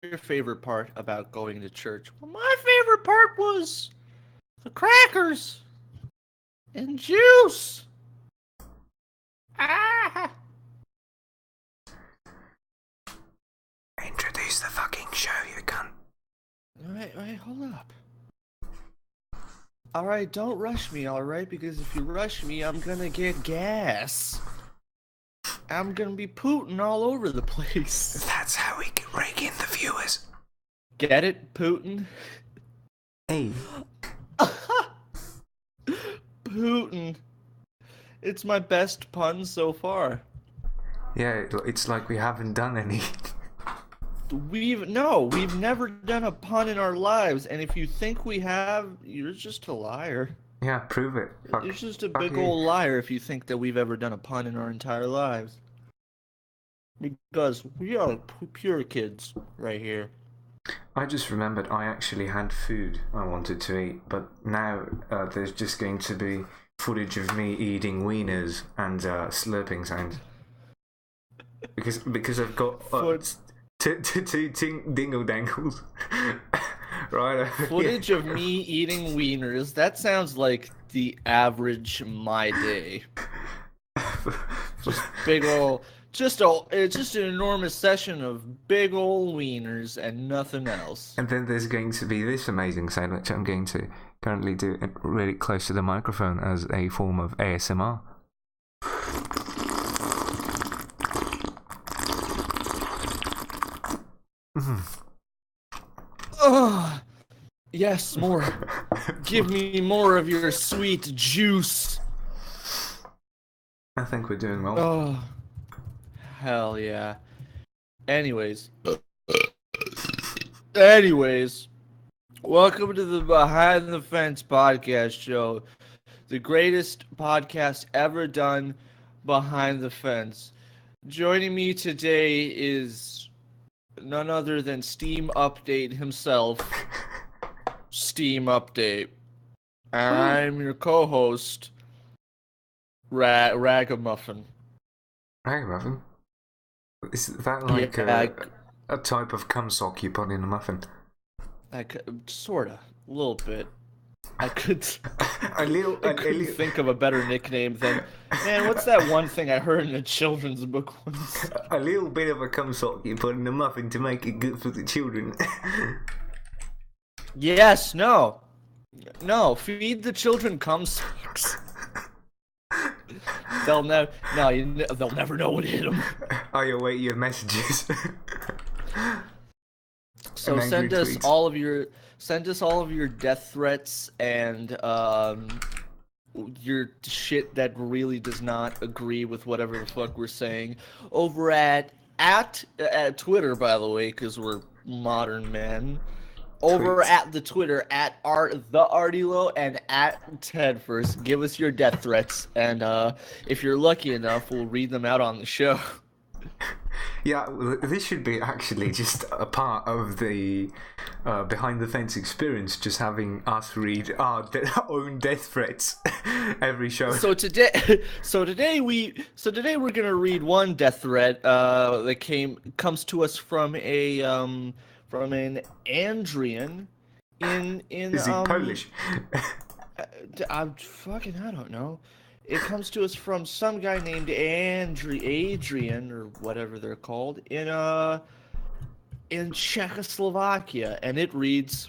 your favorite part about going to church? Well, my favorite part was the crackers and juice. Ah! Introduce the fucking show, you cunt. Wait, hold up. Alright, don't rush me, alright? Because if you rush me, I'm gonna get gas. I'm gonna be pooting all over the place. That's how we can rake in the viewers. Get it, Putin? Hey. Putin. It's my best pun so far. Yeah, it's like we haven't done any. We've never done a pun in our lives, and if you think we have, you're just a liar. Yeah, prove it. You're just a big old liar if you think that we've ever done a pun in our entire lives. Because we are pure kids right here. I just remembered I actually had food I wanted to eat, but now there's just going to be footage of me eating wieners and slurping sounds. Because I've got two dingle dangles. Right. Footage of me eating wieners. That sounds like the average my day. Just big ol', it's just an enormous session of big ol' wieners and nothing else. And then there's going to be this amazing sound, which I'm going to currently do it really close to the microphone as a form of ASMR. Ugh. Yes, more. Give me more of your sweet juice. I think we're doing well. Oh, hell yeah. Anyways, welcome to the Behind the Fence podcast show, the greatest podcast ever done behind the fence. Joining me today is none other than Steam Update himself. Steam Update. And I'm your co-host, Ragamuffin. Ragamuffin? Is that like a type of cum sock you put in a muffin? Sorta. A little bit. I couldn't think of a better nickname than... Man, what's that one thing I heard in a children's book once? A little bit of a cum sock you put in a muffin to make it good for the children. Yes, no, feed the children cum socks. They'll never know what hit them. I await your messages. So send us all of your death threats and your shit that really does not agree with whatever the fuck we're saying over at Twitter, by the way, because we're modern men. Over at the Twitter at the Artylo and at Ted first. Give us your death threats, and if you're lucky enough, we'll read them out on the show. Yeah, this should be actually just a part of the behind the fence experience, just having us read our own death threats every show. So today we're gonna read one death threat that comes to us from an Andrian in Is he Polish? I don't know. It comes to us from some guy named Adrian or whatever they're called in Czechoslovakia, and it reads,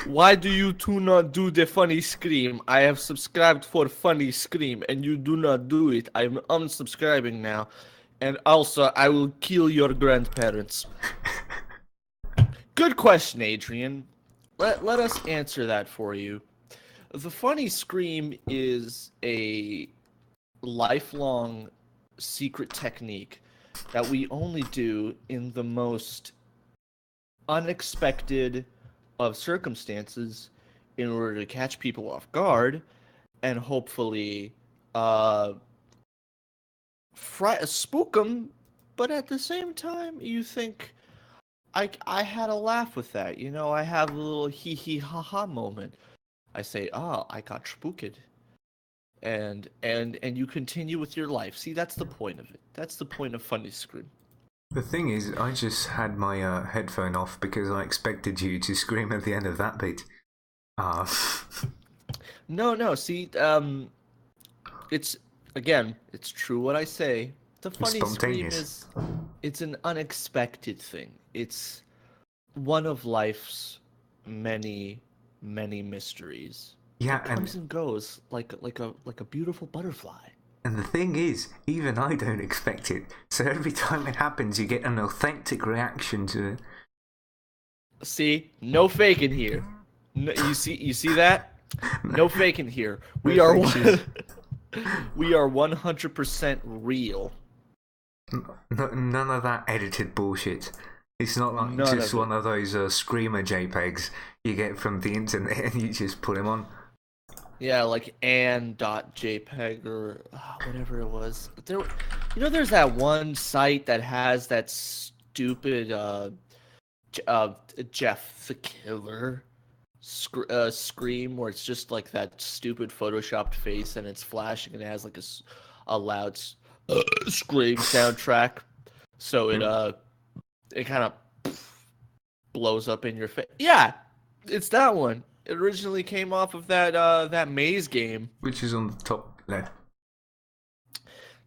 "Why do you two not do the funny scream? I have subscribed for funny scream, and you do not do it. I'm unsubscribing now, and also I will kill your grandparents." Good question, Adrian. Let us answer that for you. The funny scream is a lifelong secret technique that we only do in the most unexpected of circumstances in order to catch people off guard and hopefully spook them, but at the same time you think, I had a laugh with that, I have a little hee hee ha ha moment. I say, I got spooked. And you continue with your life. See, that's the point of it. That's the point of funny scream. The thing is, I just had my headphone off because I expected you to scream at the end of that bit. Uh, No. See, it's again, it's true what I say. The it's funny scream spontaneous. is, it's an unexpected thing. It's one of life's many, many mysteries. Yeah, It comes and goes like a beautiful butterfly. and the thing is, even I don't expect it. So every time it happens, you get an authentic reaction to it. See, no faking here. No, you see that? No faking here. We No are fiction. we are 100% real. None of that edited bullshit. It's not like None just of it. one of those screamer JPEGs you get from the internet and you just put them on. Yeah, like an.jpg or whatever it was. There, there's that one site that has that stupid Jeff the Killer scream where it's just like that stupid photoshopped face and it's flashing and it has like a loud scream soundtrack. So it kind of blows up in your face. Yeah, it's that one. It originally came off of that maze game. Which is on the top left.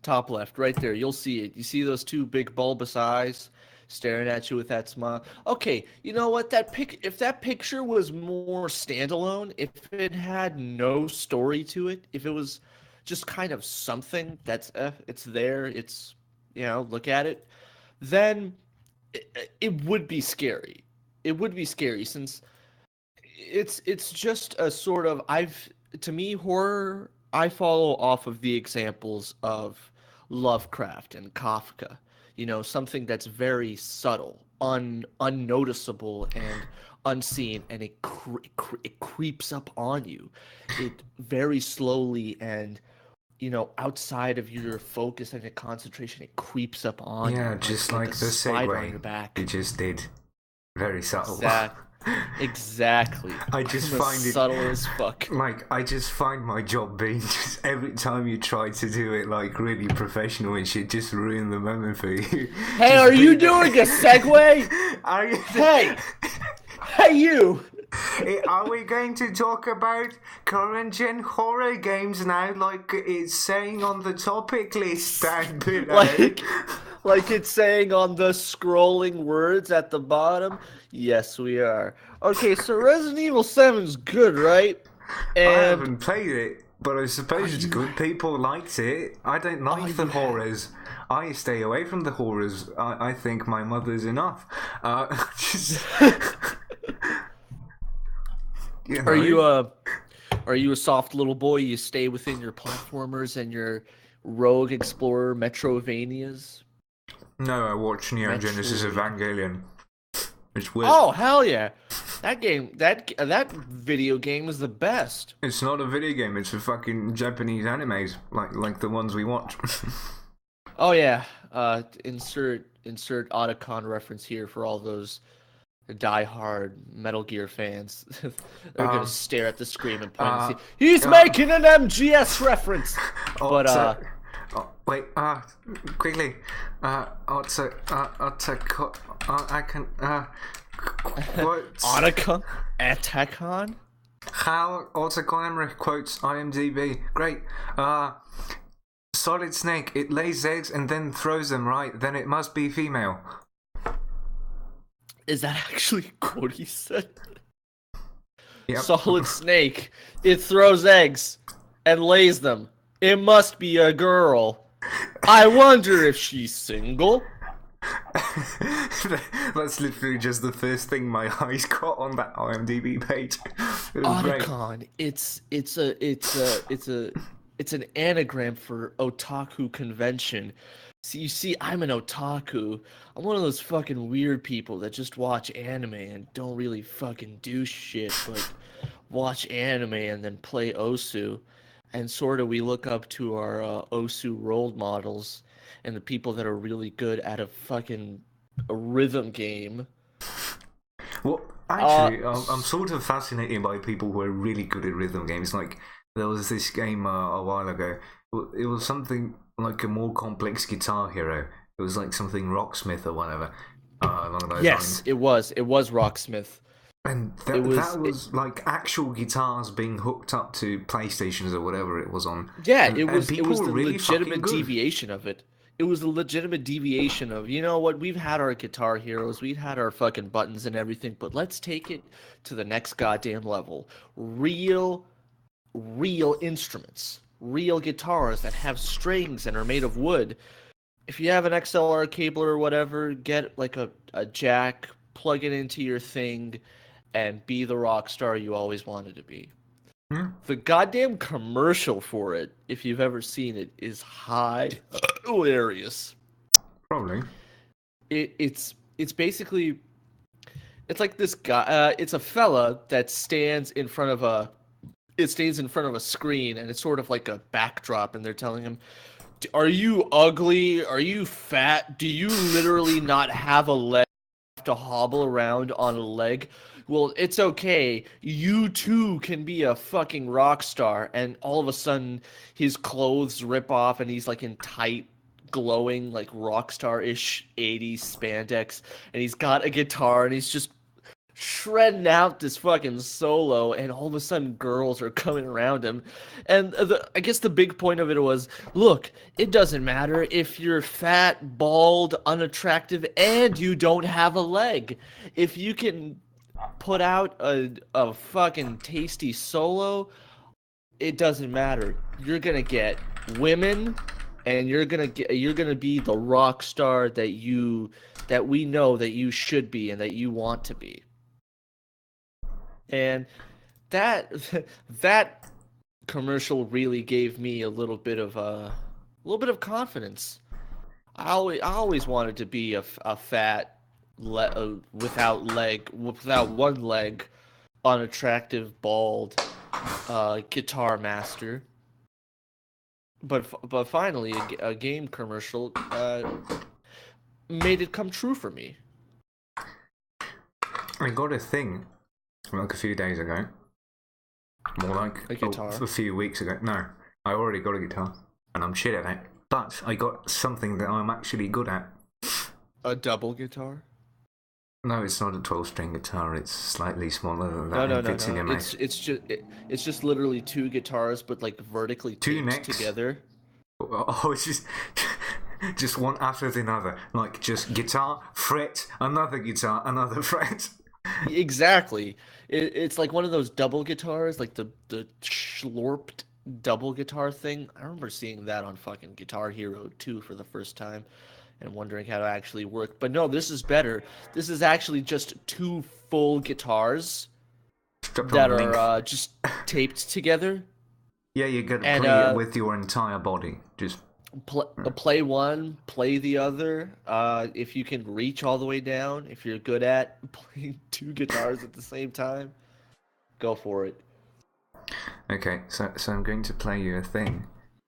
Top left, right there. You'll see it. You see those two big bulbous eyes staring at you with that smile. Okay, you know what? If that picture was more standalone, if it had no story to it, if it was just kind of something that's it's there, it's look at it, then it would be scary. It would be scary since it's just a sort of to me horror I follow off of the examples of Lovecraft and Kafka. Something that's very subtle, unnoticeable and unseen, and it creeps up on you. It very slowly and outside of your focus and your concentration, it creeps up on Yeah, you just like like a the spider on your segue back. you just did. Very subtle. Exactly. I just I'm find it subtle as fuck. like I just find my job being just every time you try to do it like really professional and shit, just ruin the moment for you. Hey, Just are you be- doing a segue? Hey, hey, you. Are we going to talk about current gen horror games now, like it's saying on the topic list down below? Like it's saying on the scrolling words at the bottom. Yes, we are. Okay, so Resident Evil 7's good, right? I And haven't played it, but I suppose it's good. People liked it. I don't like the horrors. I stay away from the horrors. I think my mother's enough. Just, you know. Are you a soft little boy? You stay within your platformers and your Rogue Explorer Metrovanias? No, I watched Neo Genesis Evangelion. It's weird. Oh hell yeah! That video game is the best. It's not a video game. It's a fucking Japanese animes, like the ones we watch. Oh yeah. Insert Otacon reference here for all those die-hard Metal Gear fans. They're gonna stare at the screen and point and see he's making an MGS reference. But wait, quickly, also, I can, quotes. Otacon? How Otacon Emmerich quotes IMDb. Great. Solid Snake, it lays eggs and then throws them, right? Then it must be female. Is that actually what he said? Yep. Solid Snake, it throws eggs and lays them. It must be a girl. I wonder if she's single. That's literally just the first thing my eyes got on that IMDb page. It was Otacon. great. It's an anagram for otaku convention. See, you see, I'm an otaku. I'm one of those fucking weird people that just watch anime and don't really fucking do shit, but watch anime and then play Osu. And sort of we look up to our Osu role models and the people that are really good at a rhythm game. Well, actually, I'm sort of fascinated by people who are really good at rhythm games. Like, there was this game a while ago. It was something like a more complex Guitar Hero, It was like something Rocksmith or whatever, along those Yes, lines. it was. It was Rocksmith. And It that was. was like actual guitars being hooked up to PlayStations or whatever it was on, Yeah, and it people was were the really fucking legitimate good. deviation of it. It was the legitimate deviation of, you know what, we've had our Guitar Heroes, we've had our fucking buttons and everything, but let's take it to the next goddamn level. Real instruments, real guitars that have strings and are made of wood. If you have an XLR cable or whatever, get like a jack, plug it into your thing, and be the rock star you always wanted to be. Hmm? The goddamn commercial for it, if you've ever seen it, is hilarious. Probably. It's basically it's like this guy. It's a fella that stands in front of a screen, and it's sort of like a backdrop, and they're telling him, "Are you ugly? Are you fat? Do you literally not have a leg to hobble around on a leg? Well, it's okay. You too can be a fucking rock star." And all of a sudden, his clothes rip off, and he's like in tight, glowing, like rock star-ish 80s spandex, and he's got a guitar, and he's just shredding out this fucking solo, and all of a sudden girls are coming around him. And I guess the big point of it was, look, it doesn't matter if you're fat, bald, unattractive, and you don't have a leg. If you can put out a fucking tasty solo, it doesn't matter. You're gonna get women, and you're gonna be the rock star that we know that you should be and that you want to be. And that that commercial really gave me a little bit of confidence. I always wanted to be a fat, without one leg, unattractive, bald guitar master. But finally, a game commercial made it come true for me. I got a thing like a few days ago, more like A guitar. a few weeks ago. No, I already got a guitar, and I'm shit at it. But I got something that I'm actually good at. A double guitar? No, it's not a 12-string guitar. It's slightly smaller than that. No, no, And no, fits in no. your mouth. It's just literally two guitars, but like vertically Two taped necks. together. Oh, it's just one after the other. Like just guitar, fret, another guitar, another fret. Exactly. It's like one of those double guitars, like the schlorped double guitar thing. I remember seeing that on fucking Guitar Hero 2 for the first time and wondering how it actually worked. But no, this is better. This is actually just two full guitars Strapped that on link. are just taped together. Yeah, you gotta And play it with your entire body. Just play one, play the other. If you can reach all the way down, if you're good at playing two guitars at the same time, go for it. okay. So I'm going to play you a thing,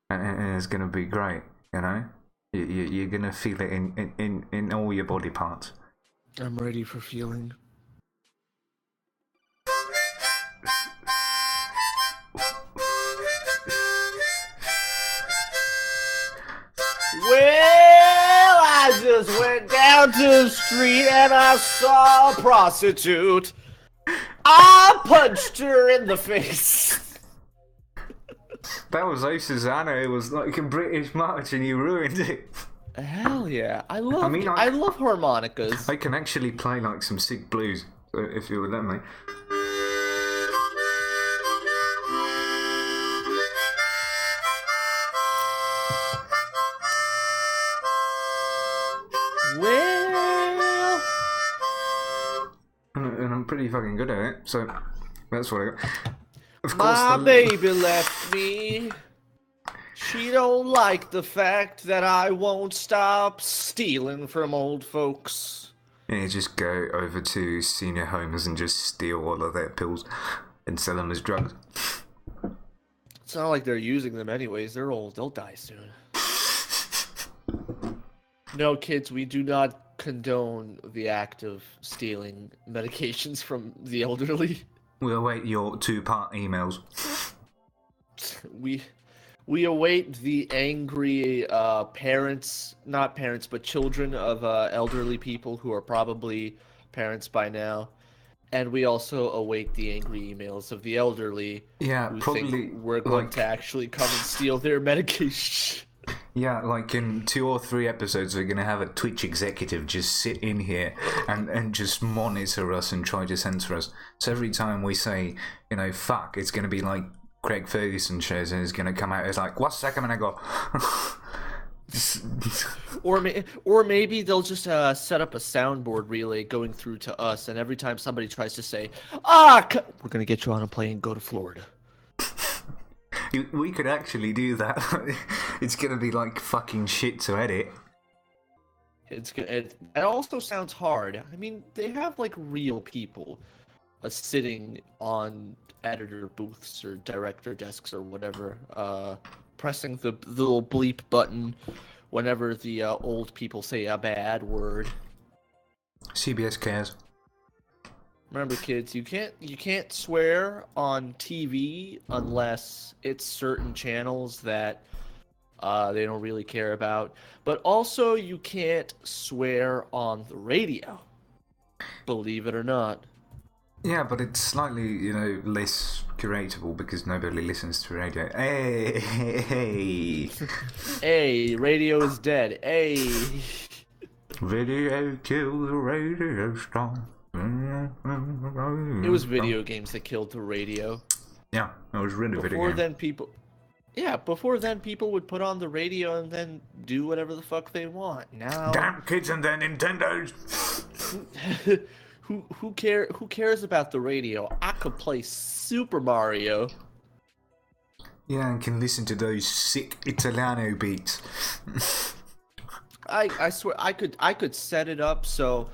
and it's gonna be great. You know, you're gonna feel it in all your body parts. I'm ready for feeling. Well, I just went down to the street and I saw a prostitute. I punched her in the face. That was Oh Susanna. It was like a British march, and you ruined it. Hell yeah. I love mean, I love harmonicas. I can actually play like some sick blues, so if you would let me. Well, And I'm pretty fucking good at it, so that's what I got. Of course, my baby left me. She don't like the fact that I won't stop stealing from old folks. Yeah, you just go over to senior homes and just steal all of their pills and sell them as drugs. It's not like they're using them anyways. They're old. They'll die soon. No, kids, we do not condone the act of stealing medications from the elderly. We'll await your 2-part emails. We We await the angry not parents, but children of elderly people who are probably parents by now. And we also await the angry emails of the elderly Yeah, who think probably we're going to like actually come and steal their medication. yeah, like in 2 or 3 episodes, we're gonna have a Twitch executive just sit in here and just monitor us and try to censor us. So every time we say, fuck, it's gonna be like Craig Ferguson shows, and it's gonna come out as like, what's that? And I go, Or maybe they'll just set up a soundboard relay going through to us, and every time somebody tries to say, we're gonna get you on a plane and go to Florida. we could actually do that. It's gonna be like fucking shit to edit. It also sounds hard. I mean, they have like real people sitting on editor booths or director desks or whatever, pressing the little bleep button whenever the old people say a bad word. CBS cares. Remember, kids, you can't swear on TV unless it's certain channels that they don't really care about. But also, you can't swear on the radio. Believe it or not. Yeah, but it's slightly, less curatable because nobody listens to radio. Hey. Hey, radio is dead. Hey. Video killed the radio star. It was video games that killed the radio. Yeah, it was really video Before game. before then people would put on the radio and then do whatever the fuck they want. Now Damn kids and their Nintendos. Who cares about the radio? I could play Super Mario. Yeah, and can listen to those sick Italiano beats. I swear I could set it up so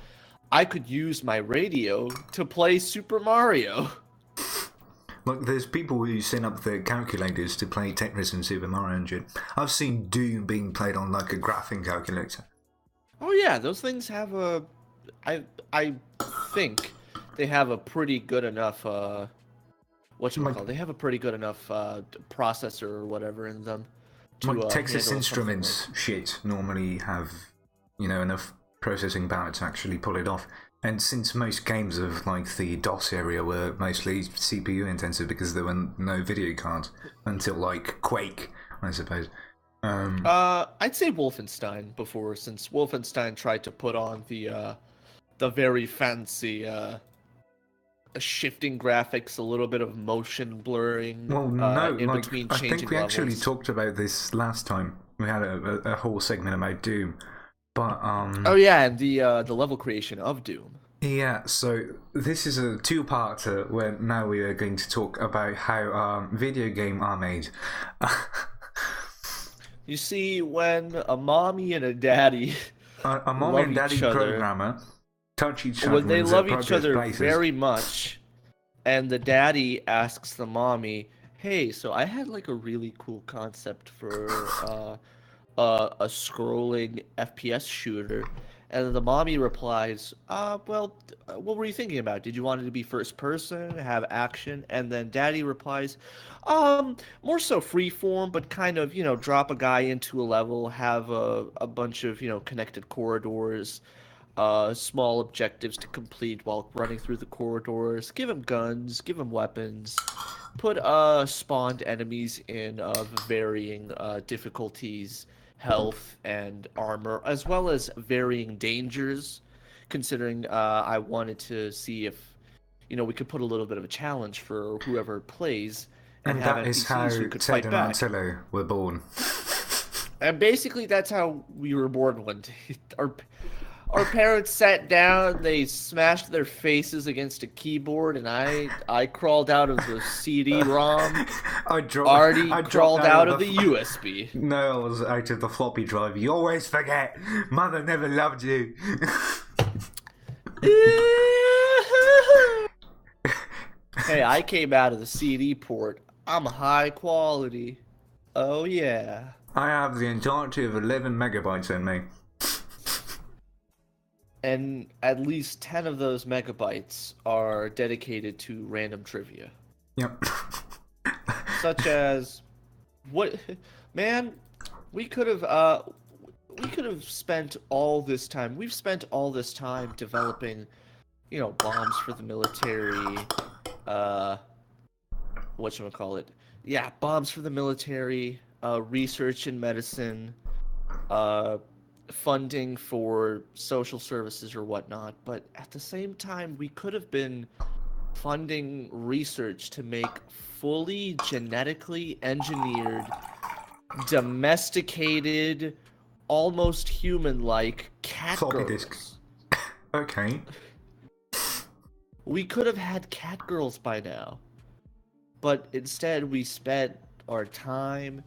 I could use my radio to play Super Mario. Like, there's people who set up their calculators to play Tetris and Super Mario and shit. I've seen Doom being played on like a graphing calculator. Oh yeah, those things have a I think they have a pretty good enough whatchamacallit? They have a pretty good enough processor or whatever in them to Like Texas handle Instruments shit normally have, enough processing power to actually pull it off. And since most games of like the DOS area were mostly CPU intensive because there were no video cards until like Quake, I suppose. I'd say Wolfenstein before, since Wolfenstein tried to put on the very fancy shifting graphics, a little bit of motion blurring. Well, no, in like, between I changing think we levels. actually talked about this last time. We had a whole segment about Doom, but Oh yeah, and the level creation of Doom. yeah. So this is a two-parter where now we are going to talk about how video games are made. You see, when a mommy and a daddy A mom love and daddy each other, programmer touch each other when they in love each appropriate other places. very much, and the daddy asks the mommy, "Hey, so I had like a really cool concept for a scrolling FPS shooter," and the mommy replies, well, what were you thinking about? Did you want it to be first person, have action?" And then daddy replies, more so freeform, but kind of, drop a guy into a level, have a bunch of, connected corridors, small objectives to complete while running through the corridors, give him guns, give him weapons, put spawned enemies in varying difficulties, health, and armor, as well as varying dangers, considering I wanted to see if, we could put a little bit of a challenge for whoever plays, and have that is NPCs how who could Ted fight and back. Artillo were born. And basically, that's how we were born one day. Our parents sat down, they smashed their faces against a keyboard, and I crawled out of the CD-ROM. Artie crawled out of the USB. No, I was out of the floppy drive. You always forget. Mother never loved you. Hey, I came out of the CD port. I'm high quality. Oh yeah. I have the entirety of 11 megabytes in me. And at least 10 of those megabytes are dedicated to random trivia. Yep. Such as, What, man? We could have spent all this time. We've spent all this time developing, bombs for the military. Uh, whatchamacallit? Yeah, bombs for the military. Research in medicine. Uh, funding for social services or whatnot. But at the same time, we could have been funding research to make fully genetically engineered, domesticated, almost human-like cat Floppy girls. disk. Okay. We could have had cat girls by now. But instead we spent our time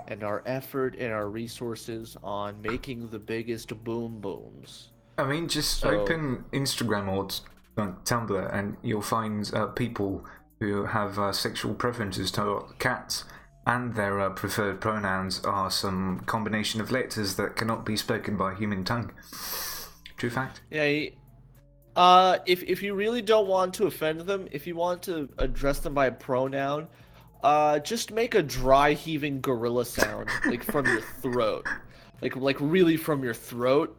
and our effort and our resources on making the biggest boom booms. I mean, just open Instagram or Tumblr and you'll find people who have sexual preferences to cats, and their preferred pronouns are some combination of letters that cannot be spoken by human tongue. True fact. Yeah. If you really don't want to offend them, if you want to address them by a pronoun, just make a dry heaving gorilla sound, like from your throat, like really from your throat,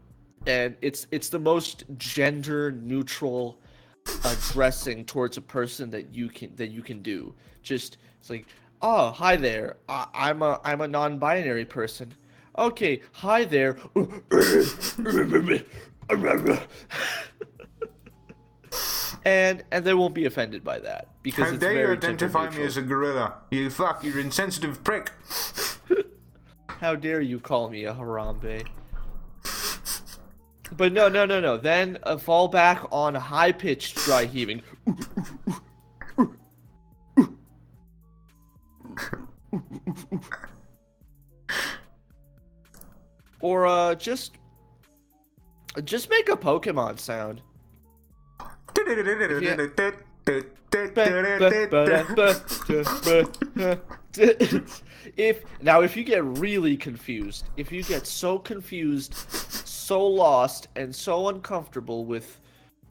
and it's the most gender neutral addressing towards a person that you can do. Just it's like, oh, hi there, I'm a non-binary person. Okay, hi there. And they won't be offended by that because How dare you identify me neutral. as a gorilla? You insensitive prick. How dare you call me a Harambe? But no. Then fall back on high-pitched dry heaving. Or just make a Pokemon sound. If you get really confused, if you get so confused, so lost, and so uncomfortable with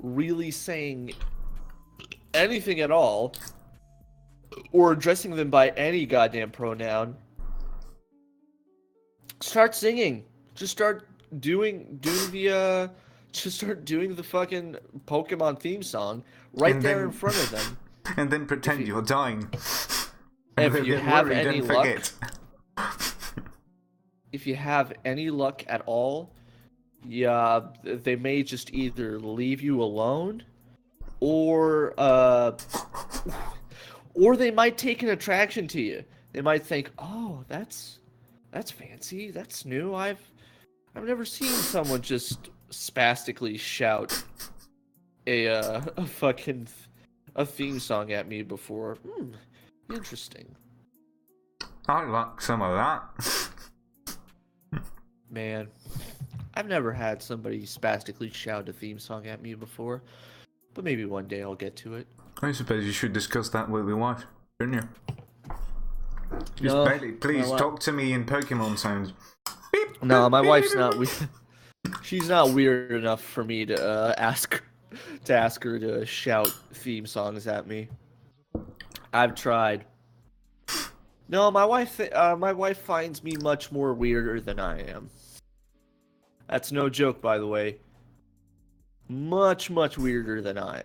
really saying anything at all, or addressing them by any goddamn pronoun, start singing. Just start doing the fucking Pokemon theme song right there in front of them. And then pretend you're dying. If you have any luck, if you have any luck at all, yeah, they may just either leave you alone, or they might take an attraction to you. They might think, "Oh, that's fancy. That's new. I've never seen someone just spastically shout a theme song at me before. Interesting." I like some of that. Man, I've never had somebody spastically shout a theme song at me before, but maybe one day I'll get to it. I suppose you should discuss that with your wife, shouldn't you? Just No, Bailey, please talk to me in Pokemon sounds. No, my wife's not weird. She's not weird enough for me to ask her to shout theme songs at me. I've tried. No, my wife finds me much more weirder than I am. That's no joke, by the way. Much weirder than I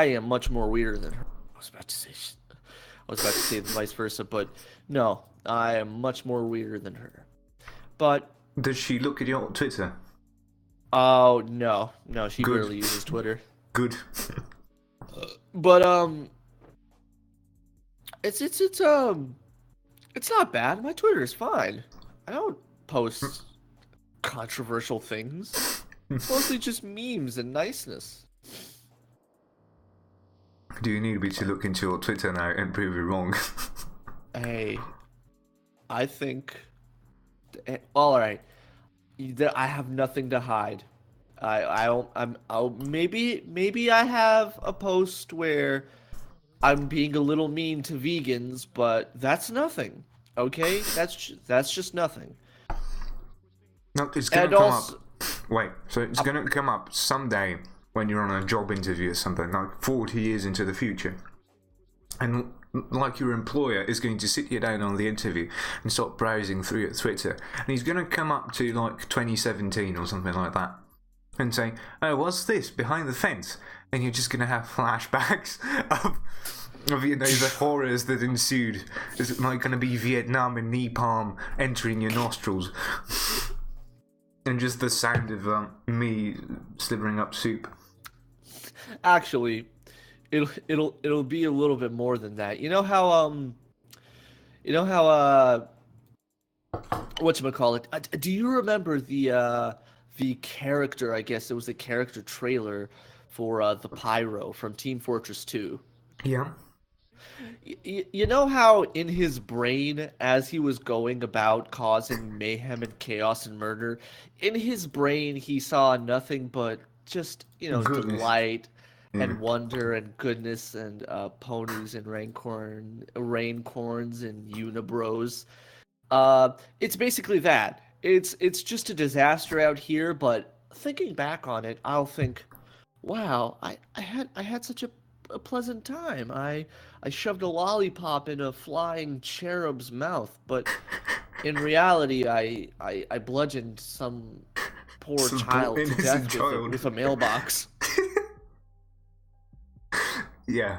am much more weirder than her. I was about to say the vice versa, but no, I am much more weirder than her. But does she look at your Twitter? Oh no, she Good. barely uses Twitter. Good. But it's not bad. My Twitter is fine. I don't post controversial things. Mostly just memes and niceness. Do you need me to look into your Twitter now and prove you wrong? Hey, I think. All right, I have nothing to hide. Maybe I have a post where I'm being a little mean to vegans, but that's nothing. Okay, that's just nothing. No, it's gonna come up. Wait, so it's gonna come up someday when you're on a job interview or something, like 40 years into the future, and like your employer, is going to sit you down on the interview and start browsing through your Twitter, and he's going to come up to like 2017 or something like that and say, "Oh, what's this behind the fence?" And you're just going to have flashbacks of the horrors that ensued. Is like going to be Vietnam and napalm entering your nostrils, and just the sound of me slivering up soup. Actually, it'll be a little bit more than that. You know how whatchamacallit? Do you remember the character? I guess it was the character trailer for the Pyro from Team Fortress 2. Yeah. You know how in his brain, as he was going about causing mayhem and chaos and murder, in his brain he saw nothing but just, Goodness. delight and wonder and goodness and ponies and raincorns and unibros. It's basically that. It's just a disaster out here, but thinking back on it, I'll think, wow, I had such a pleasant time. I shoved a lollipop in a flying cherub's mouth, but in reality, I bludgeoned some poor child to death with a mailbox. Yeah,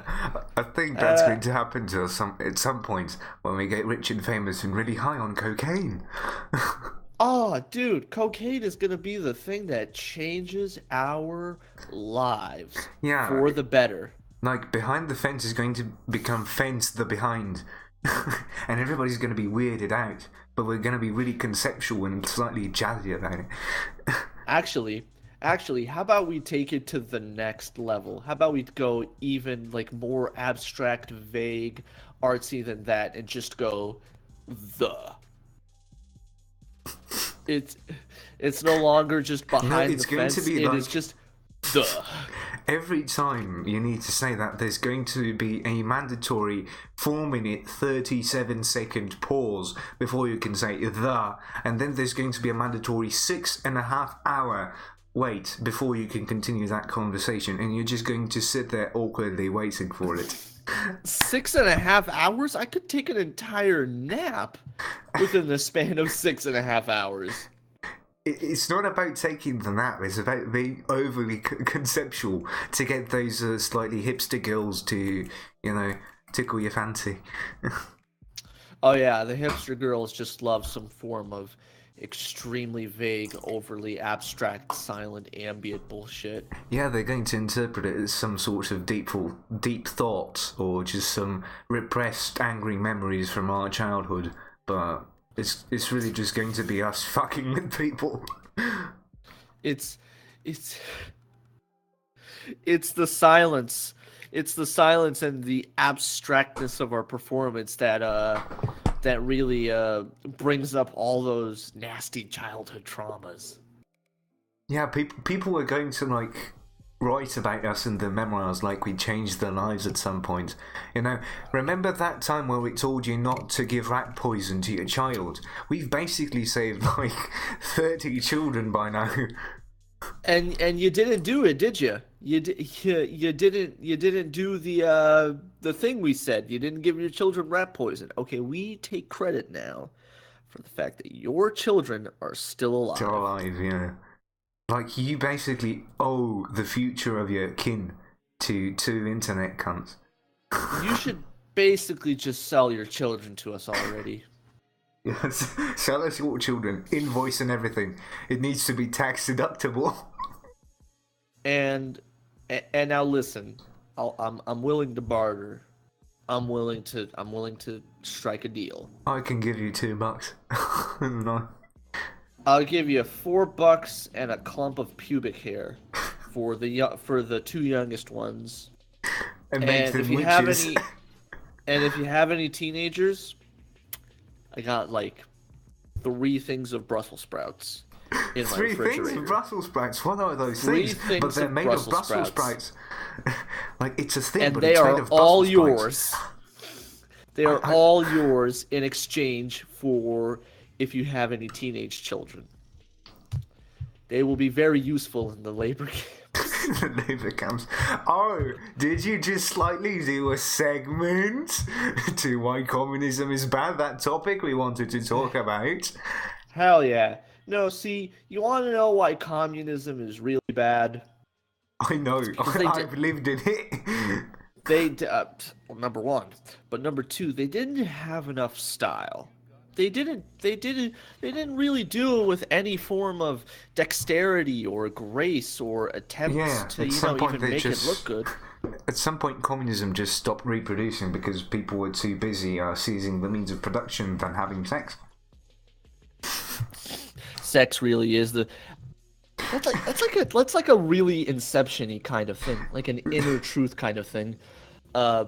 I think that's going to happen to us at some point when we get rich and famous and really high on cocaine. Oh, dude, cocaine is gonna be the thing that changes our lives for the better. Like, Behind the Fence is going to become Fence the Behind. And everybody's going to be weirded out, but we're going to be really conceptual and slightly jazzy about it. Actually, how about we take it to the next level? How about we go even like more abstract, vague, artsy than that, and just go the. It's no longer just behind the fence. It is just the. Every time you need to say that, there's going to be a mandatory 4-minute, 37-second pause before you can say the, and then there's going to be a mandatory 6.5-hour wait before you can continue that conversation, and you're just going to sit there awkwardly waiting for it. 6.5 hours? I could take an entire nap within the span of 6.5 hours. It's not about taking the nap, it's about being overly conceptual to get those slightly hipster girls to, tickle your fancy. Oh yeah, the hipster girls just love some form of extremely vague, overly abstract, silent, ambient bullshit. Yeah, they're going to interpret it as some sort of deep thoughts, or just some repressed, angry memories from our childhood, but it's really just going to be us fucking with people. It's the silence. It's the silence and the abstractness of our performance that really brings up all those nasty childhood traumas. Yeah, people are going to write about us in their memoirs like we changed their lives at some point. Remember that time where we told you not to give rat poison to your child? We've basically saved 30 children by now. And you didn't do it, did you? You didn't do the thing we said. You didn't give your children rat poison. Okay, we take credit now for the fact that your children are still alive. Still alive, yeah. You basically owe the future of your kin to internet cunts. You should basically just sell your children to us already. Yes, sell us your children, invoice and everything. It needs to be tax deductible. And now listen, I'm willing to barter. I'm willing to strike a deal. I can give you $2. No. I'll give you $4 and a clump of pubic hair for the two youngest ones. And if you have any teenagers, I got 3 things of Brussels sprouts in my refrigerator. 3 things of Brussels sprouts? What are those things? But they're made of Brussels sprouts. It's a thing, and but they it's are made of all Brussels yours. sprouts. They are all yours in exchange for if you have any teenage children. They will be very useful in the labor camp. The Labour camps. Oh, did you just slightly do a segment to why communism is bad? That topic we wanted to talk about. Hell yeah. No, see, you want to know why communism is really bad? I know. It's because they did. I've lived in it. Well, number one, but number two, they didn't have enough style. They didn't really do it with any form of dexterity or grace or attempts Yeah, to, at some point even they make it just. look good. At some point, communism just stopped reproducing because people were too busy seizing the means of production than having sex. Sex really is the that's like a really Inception-y kind of thing, like an inner truth kind of thing. Uh,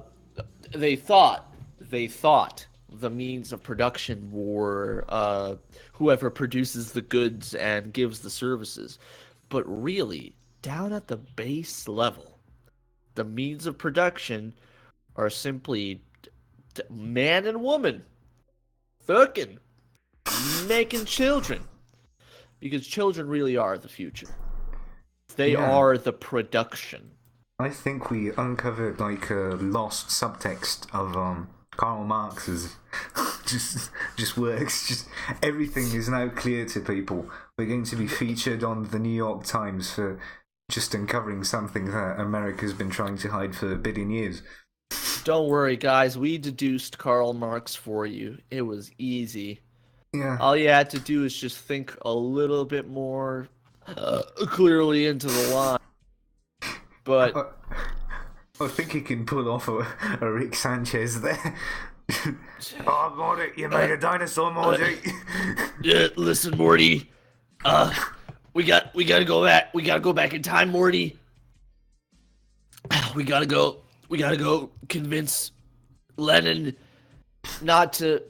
they thought the means of production were whoever produces the goods and gives the services, but really, down at the base level, the means of production are simply man and woman fucking making children, because children really are the future. They Yeah, are the production. I think we uncovered like a lost subtext of Karl Marx's just works. Just everything is now clear to people. We're going to be featured on the New York Times for just uncovering something that America's been trying to hide for a billion years. Don't worry, guys. We deduced Karl Marx for you. It was easy. Yeah. All you had to do is just think a little bit more clearly into the line. But I think he can pull off a Rick Sanchez there. Oh, Morty, you made a dinosaur, Morty. listen, Morty. We gotta go back. We gotta go back in time, Morty. We gotta go convince Lenin not to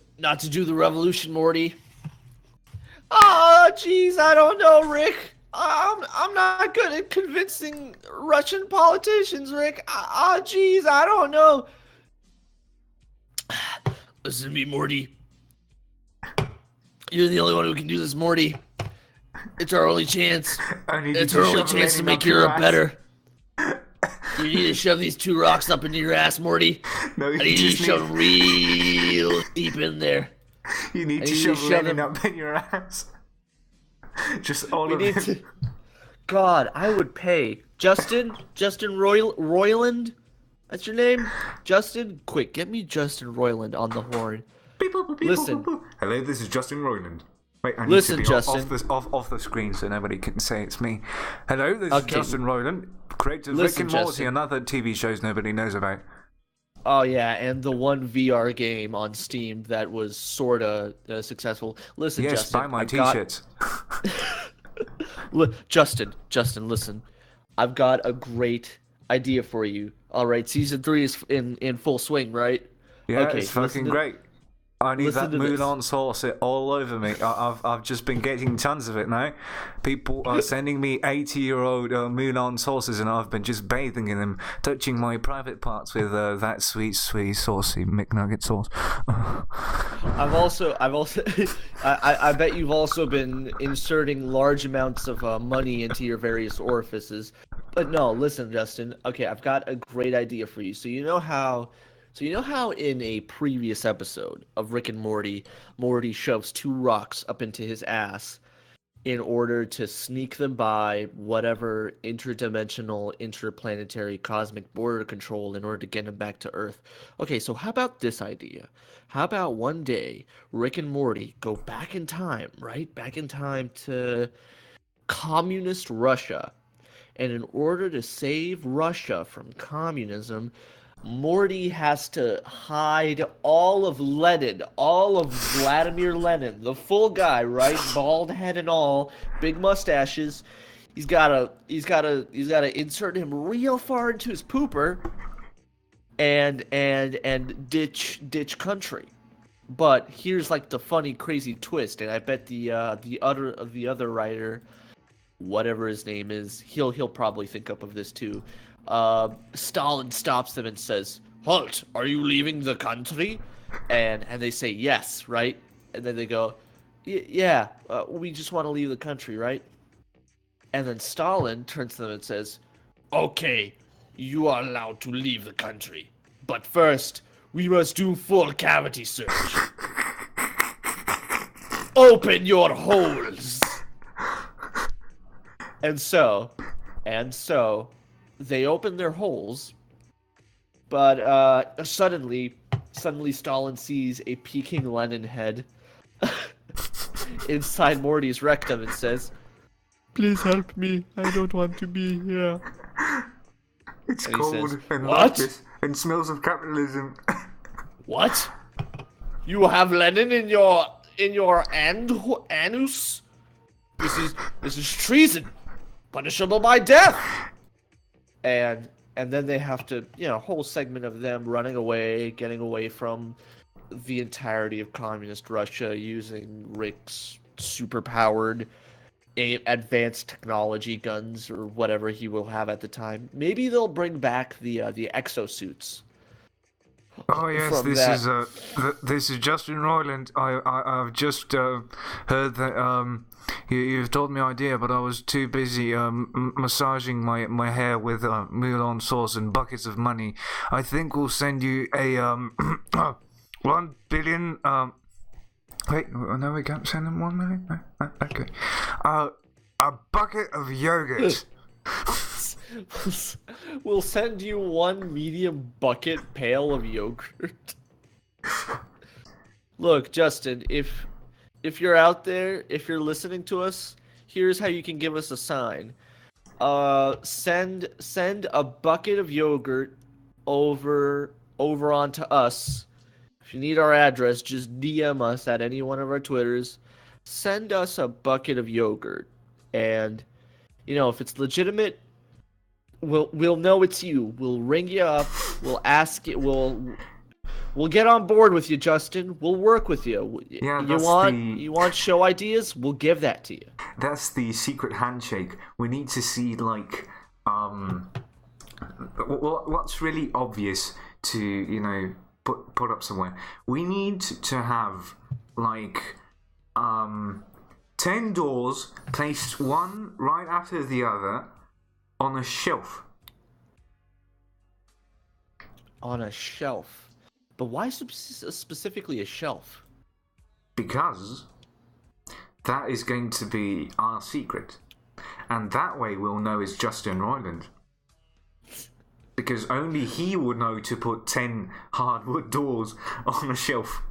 do the revolution, Morty. Oh, jeez, I don't know, Rick. I'm not good at convincing Russian politicians, Rick. Jeez, I don't know. Listen to me, Morty. You're the only one who can do this, Morty. It's our only chance. It's our only chance to make Europe better. You need to shove these 2 rocks up into your ass, Morty. No, I need you to shove them real deep in there. You need to shove Lenin up in your ass. Just all of it. God, I would pay Justin Roiland. That's your name, Justin. Quick, get me Justin Roiland on the horn. Listen. Hello, this is Justin Roiland. Wait, I need Listen, to be Justin. off the screen so nobody can say it's me. Hello, this is Justin Roiland, creator of Rick and Morty Justin. and other TV shows nobody knows about. Oh yeah, and the one VR game on Steam that was sorta successful. Listen, Yes, Justin. buy my T-shirts. Justin, listen. I've got a great idea for you. All right, season 3 is in full swing, right? Yeah, Okay, it's fucking great. I need that Mulan sauce all over me. I've just been getting tons of it now. People are sending me 80-year-old Mulan sauces, and I've been just bathing in them, touching my private parts with that sweet, saucy McNugget sauce. I've also, I bet you've also been inserting large amounts of money into your various orifices. But no, listen, Justin. Okay, I've got a great idea for you. So you know how in a previous episode of Rick and Morty, Morty shoves 2 rocks up into his ass in order to sneak them by whatever interdimensional, interplanetary, cosmic border control in order to get him back to Earth. Okay, so how about this idea? How about one day Rick and Morty go back in time, right? Back in time to communist Russia. And in order to save Russia from communism, Morty has to hide all of Lenin, all of Vladimir Lenin, the full guy, right? Bald head and all, big mustaches. He's gotta insert him real far into his pooper and ditch country. But here's like the funny, crazy twist, and I bet the other writer, whatever his name is, he'll probably think up of this too. Stalin stops them and says, "Halt! Are you leaving the country?" And they say yes, right? And then they go, "Yeah, we just want to leave the country, right?" And then Stalin turns to them and says, Okay, you are allowed to leave the country. But first, we must do full cavity search. Open your holes! And so, they open their holes, but suddenly Stalin sees a Peking Lenin head inside Morty's rectum and says, "Please help me. I don't want to be here." It's And he cold says, and "What? luscious and smells of capitalism. What? You have Lenin in your anus? This is treason, punishable by death." And then they have to, a whole segment of them running away, getting away from the entirety of communist Russia using Rick's superpowered advanced technology guns or whatever he will have at the time. Maybe they'll bring back the exosuits. Oh yes, this is Justin Roiland. I've just heard that you've told me idea, but I was too busy massaging my hair with Mulan sauce and buckets of money. I think we'll send you a 1 billion. Wait, no, we can't send him 1 million. No, okay, a bucket of yogurt. We'll send you 1 medium bucket pail of yogurt. Look, Justin, if you're out there, if you're listening to us, here's how you can give us a sign. Send a bucket of yogurt over onto us. If you need our address, just DM us at any one of our Twitters. Send us a bucket of yogurt, and if it's legitimate, we'll know it's you. We'll ring you up. We'll ask it. We'll get on board with you, Justin. We'll work with you. Yeah, you want show ideas? We'll give that to you. That's the secret handshake. We need to see what's really obvious to put up somewhere. We need to have 10 doors placed one right after the other on a shelf. On a shelf. But why specifically a shelf? Because that is going to be our secret. And that way we'll know it's Justin Roiland. Because only he would know to put 10 hardwood doors on a shelf.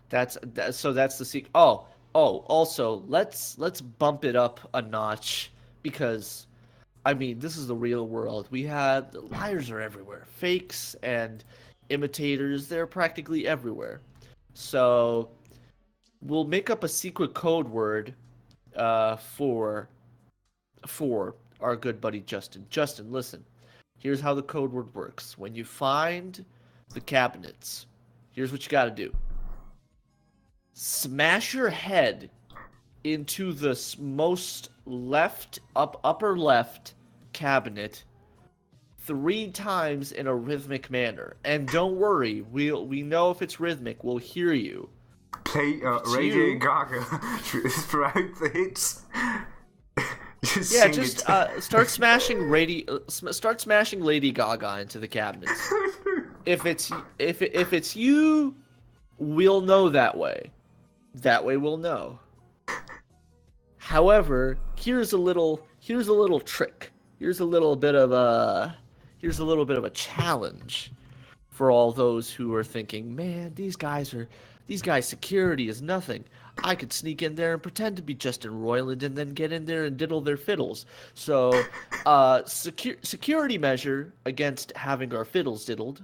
That's the secret. Oh, also, let's bump it up a notch, because this is the real world. Liars are everywhere. Fakes and imitators, they're practically everywhere. So we'll make up a secret code word for our good buddy Justin. Justin, listen. Here's how the code word works. When you find the cabinets, here's what you got to do. Smash your head into the most upper left cabinet 3 times in a rhythmic manner. And don't worry, we know if it's rhythmic, we'll hear you. Play Radio Gaga throughout the hits. Start smashing Lady Gaga into the cabinets. If it's you, we'll know that way. That way we'll know. However, here's a little trick. Here's a little bit of a challenge for all those who are thinking, man, these guys' security is nothing. I could sneak in there and pretend to be Justin Roiland and then get in there and diddle their fiddles. So, security measure against having our fiddles diddled.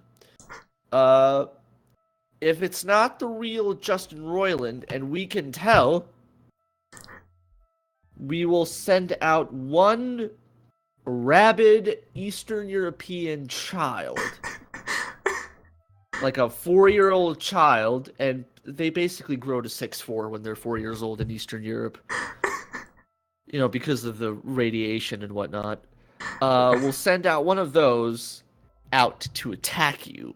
If it's not the real Justin Roiland and we can tell, we will send out 1 rabid Eastern European child. Like a 4-year-old child, and they basically grow to 6'4" when they're 4 years old in Eastern Europe. Because of the radiation and whatnot. We'll send out one of those out to attack you.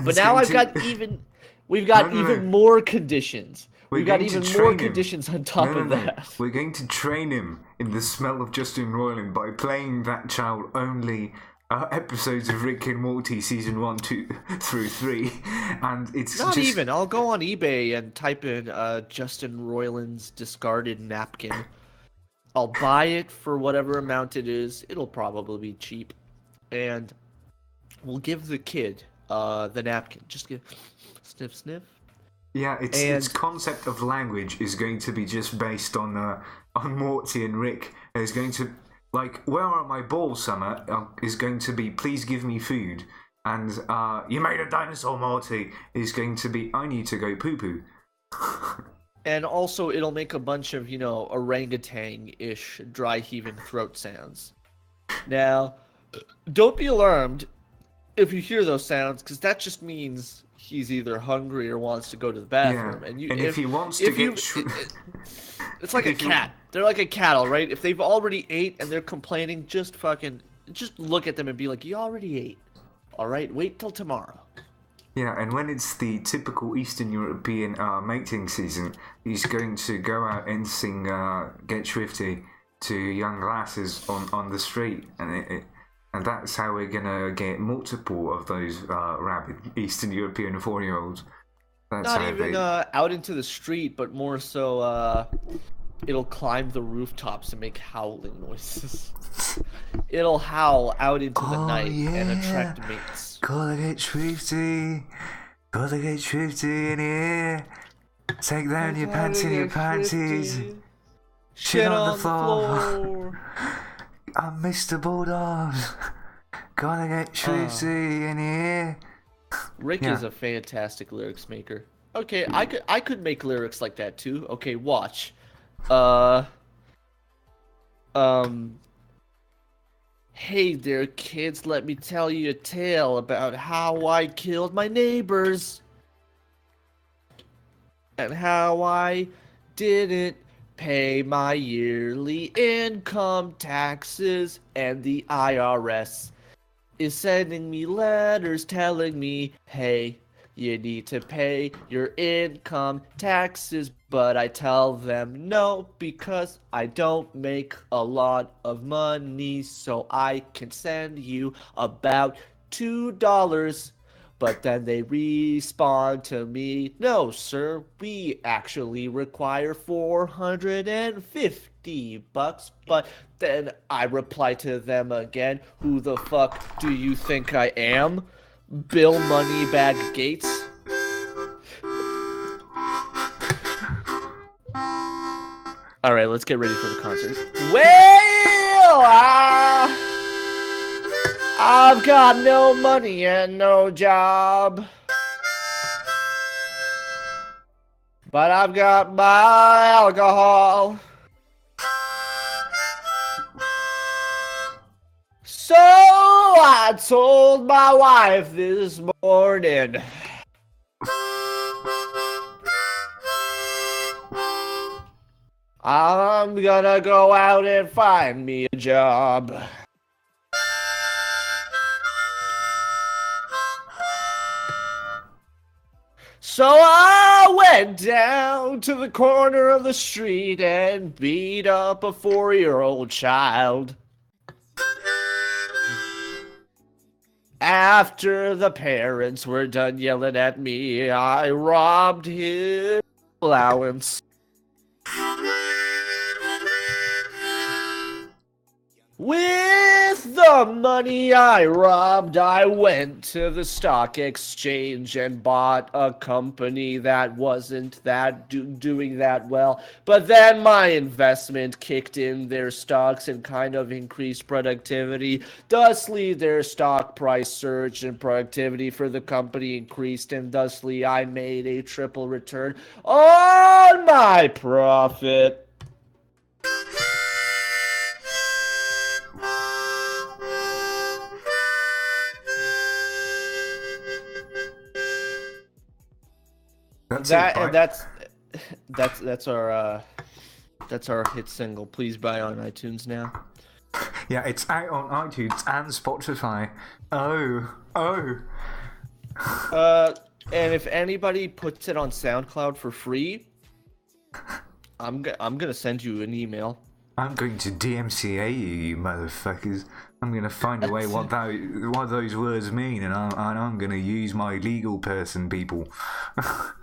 But now we've got even more conditions. We got even more conditions on top of that. We're going to train him in the smell of Justin Roiland by playing that child only episodes of Rick and Morty season 1, 2 through 3, and it's not just... even. I'll go on eBay and type in Justin Roiland's discarded napkin. I'll buy it for whatever amount it is. It'll probably be cheap, and we'll give the kid the napkin. Just give sniff, sniff. Yeah, its concept of language is going to be just based on Morty and Rick. It's going to, like, where are my balls, Summer? Is going to be, please give me food. And you made a dinosaur, Morty. Is going to be, I need to go poo poo. And also, it'll make a bunch of, orangutan-ish dry heaving throat sounds. Now, don't be alarmed if you hear those sounds, because that just means he's either hungry or wants to go to the bathroom. Yeah. If he wants to get... It's like a cat. They're like a cat, all right? If they've already ate and they're complaining, just look at them and be like, you already ate. All right? Wait till tomorrow. Yeah, and when it's the typical Eastern European mating season, he's going to go out and sing Get Swifty to young lasses on the street. And that's how we're going to get multiple of those rabid Eastern European 4-year-olds. Not even out into the street, but more so it'll climb the rooftops and make howling noises. It'll howl out into the night and attract mates. Gotta get swifty in here. Take down your pants and your panties. Shit on the floor. I'm Mr. Bulldogs. Gotta get swifty in here. Rick is a fantastic lyrics maker. Okay, I could make lyrics like that too. Okay, watch. Hey there, kids, let me tell you a tale about how I killed my neighbors. And how I didn't pay my yearly income taxes. And the IRS is sending me letters telling me, hey, you need to pay your income taxes, but I tell them no because I don't make a lot of money, so I can send you about $2. But then they respond to me, no, sir, we actually require $450. But then I reply to them again, who the fuck do you think I am? Bill Moneybag Gates? Alright, let's get ready for the concert. Well, I've got no money and no job, but I've got my alcohol. So I told my wife this morning, I'm gonna go out and find me a job. So I went down to the corner of the street and beat up a 4-year-old child. After the parents were done yelling at me, I robbed his allowance. With the money I robbed, I went to the stock exchange and bought a company that wasn't doing that well. But then my investment kicked in their stocks and kind of increased productivity. Thusly, their stock price surged and productivity for the company increased, and thusly I made a triple return on my profit. That's our hit single. Please buy on iTunes now. Yeah, it's out on iTunes and Spotify. And if anybody puts it on SoundCloud for free, I'm gonna send you an email. I'm going to DMCA you, you motherfuckers. I'm gonna find a way what those words mean, and I'm gonna use my legal person, people.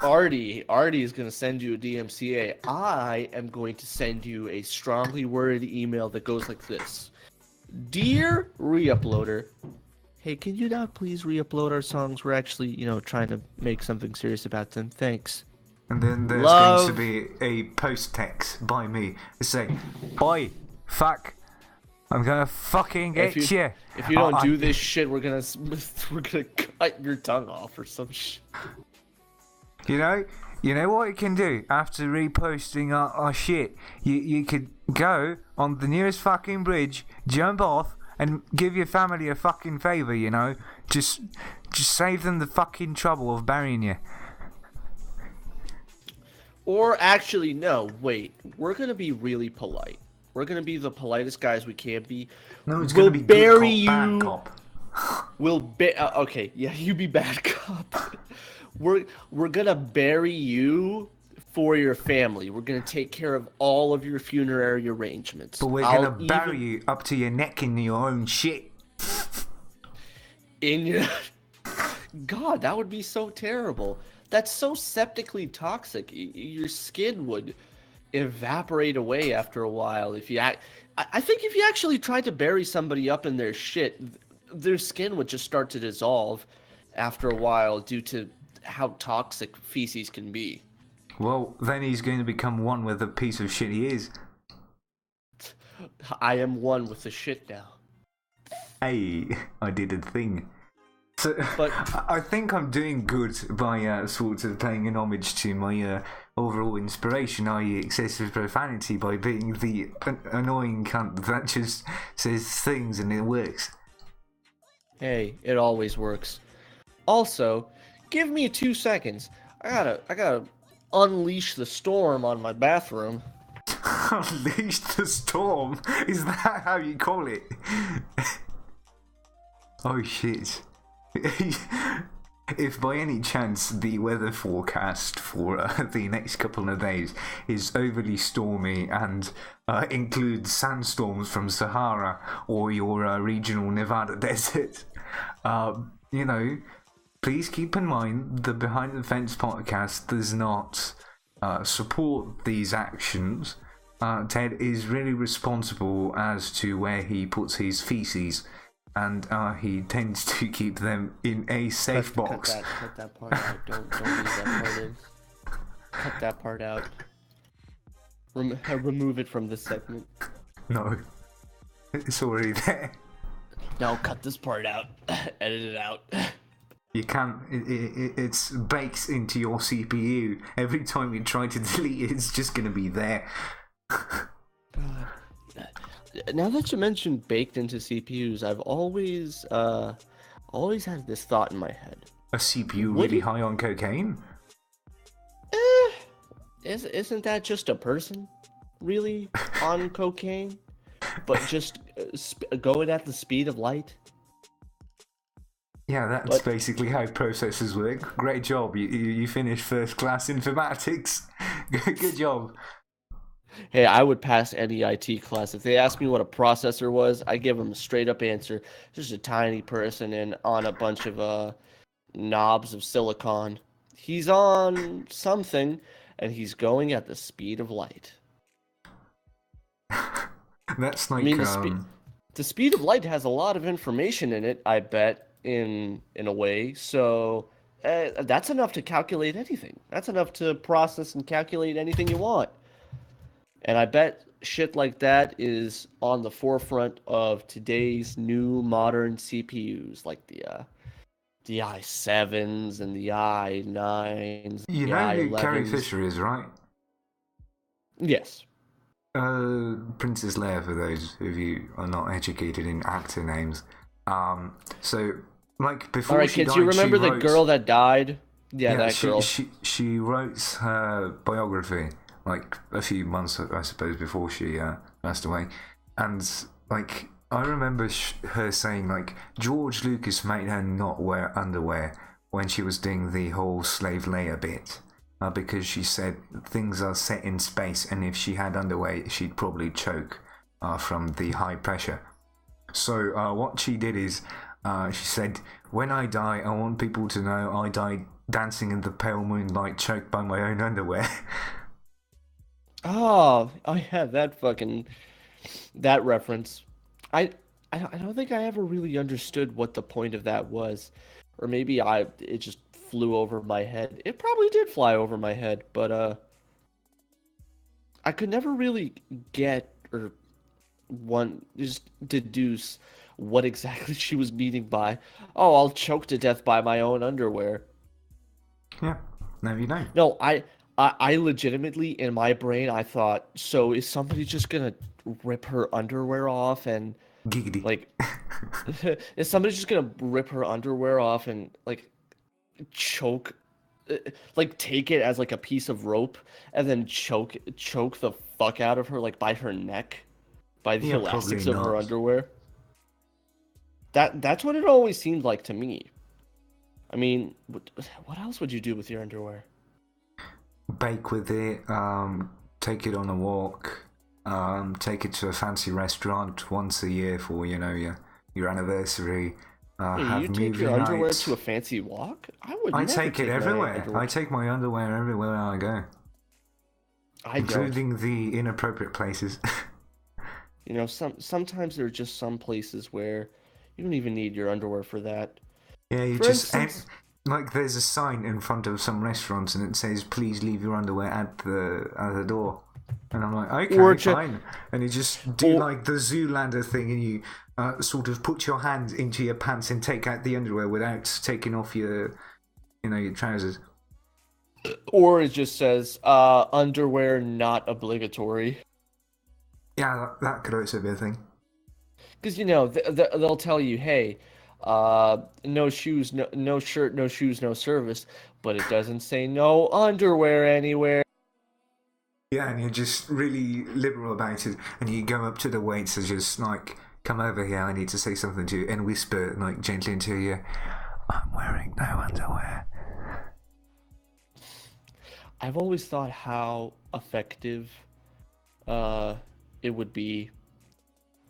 Arty is gonna send you a DMCA. I am going to send you a strongly worded email that goes like this: Dear re-uploader, hey, can you not please re-upload our songs? We're actually, trying to make something serious about them. Thanks. And then there's Love. going to be a post text by me saying, "Oi, fuck, I'm gonna fucking get you." If you don't do this shit, we're gonna cut your tongue off or some shit. You know what you can do after reposting our shit? You could go on the nearest fucking bridge, jump off, and give your family a fucking favour, Just save them the fucking trouble of burying you. Or actually, no, wait. We're gonna be really polite. We're gonna be the politest guys we can be. No, it's gonna be bury good cop, you. bad cop. Okay, yeah, you be bad cop. We're gonna bury you for your family. We're gonna take care of all of your funerary arrangements. But we're gonna bury you up to your neck in your own shit. In your God, that would be so terrible. That's so septically toxic. Your skin would evaporate away after a while. I think if you actually tried to bury somebody up in their shit, their skin would just start to dissolve after a while due to how toxic feces can be. Well, then he's going to become one with the piece of shit he is. I am one with the shit now. Hey, I did a thing. So, but I think I'm doing good by sort of paying an homage to my overall inspiration, i.e. excessive profanity, by being the annoying cunt that just says things and it works. Hey, it always works. Also, give me 2 seconds. I gotta unleash the storm on my bathroom. Unleash the storm? Is that how you call it? Oh shit. If by any chance the weather forecast for the next couple of days is overly stormy and includes sandstorms from Sahara or your regional Nevada desert, please keep in mind the Behind the Fence podcast does not support these actions. Ted is really responsible as to where he puts his feces. And he tends to keep them in a safe box. Cut that part out. Don't leave that part in. Cut that part out. Remove it from this segment. No. It's already there. No, cut this part out. Edit it out. You can't. It's baked into your CPU. Every time you try to delete it, it's just going to be there. God. Now that you mentioned baked into CPUs, I've always had this thought in my head. A CPU really high on cocaine? Isn't that just a person, really, on cocaine, but just going at the speed of light? Yeah, that's basically how processors work. Great job, you finished first class informatics. Good job. Hey, I would pass any IT class. If they asked me what a processor was, I give them a straight up answer. Just a tiny person on a bunch of knobs of silicon. He's on something, and he's going at the speed of light. That's like... I mean, the speed of light has a lot of information in it, I bet, in a way. So that's enough to calculate anything. That's enough to process and calculate anything you want. And I bet shit like that is on the forefront of today's new modern CPUs, like the i7s and the i9s. You know who Carrie Fisher is, right? Yes. Princess Leia, for those of you who are not educated in actor names. So, like, before Alright, kids, you remember the girl that died? Yeah, that girl. She wrote her biography, like, a few months, I suppose, before she passed away. And, like, I remember her saying, like, George Lucas made her not wear underwear when she was doing the whole slave Leia bit. because she said things are set in space, and if she had underwear, she'd probably choke from the high pressure. So what she did is she said, "When I die, I want people to know I died dancing in the pale moonlight, choked by my own underwear." Oh, I had that reference. I I don't think I ever really understood what the point of that was, or maybe I it just flew over my head. It probably did fly over my head, but I could never really get or one just deduce what exactly she was meaning by, "Oh, I'll choke to death by my own underwear." Yeah, now you know. No, I legitimately in my brain I thought, so is somebody just gonna rip her underwear off and Giggity. like is somebody just gonna rip her underwear off and like choke uh, like take it as like a piece of rope and then choke the fuck out of her like by her neck by the Yeah, probably elastics of her not. underwear? That's what it always seemed like to me. I mean, what else would you do with your underwear? Bake with it, take it on a walk, take it to a fancy restaurant once a year for, your anniversary, Hey, have you take your movie underwear to nights. a fancy walk? I would I never take it take my everywhere. underwear. I take my underwear everywhere I go, I don't. including the inappropriate places. You know, sometimes there are just some places where you don't even need your underwear for that. Yeah, you For just instance, like there's a sign in front of some restaurants and it says please leave your underwear at the door. And I'm like, or okay, just fine. And you just do or like the Zoolander thing, and you sort of put your hands into your pants and take out the underwear without taking off your trousers. or it just says underwear not obligatory. Yeah, that could also be a thing. Because you know they'll tell you, hey, no shoes, no shirt, no shoes, no service, but it doesn't say no underwear anywhere. Yeah, and you're just really liberal about it, and you go up to the waits and just like, come over here, I need to say something to you, and whisper like gently into your ear, I'm wearing no underwear. I've always thought how effective uh it would be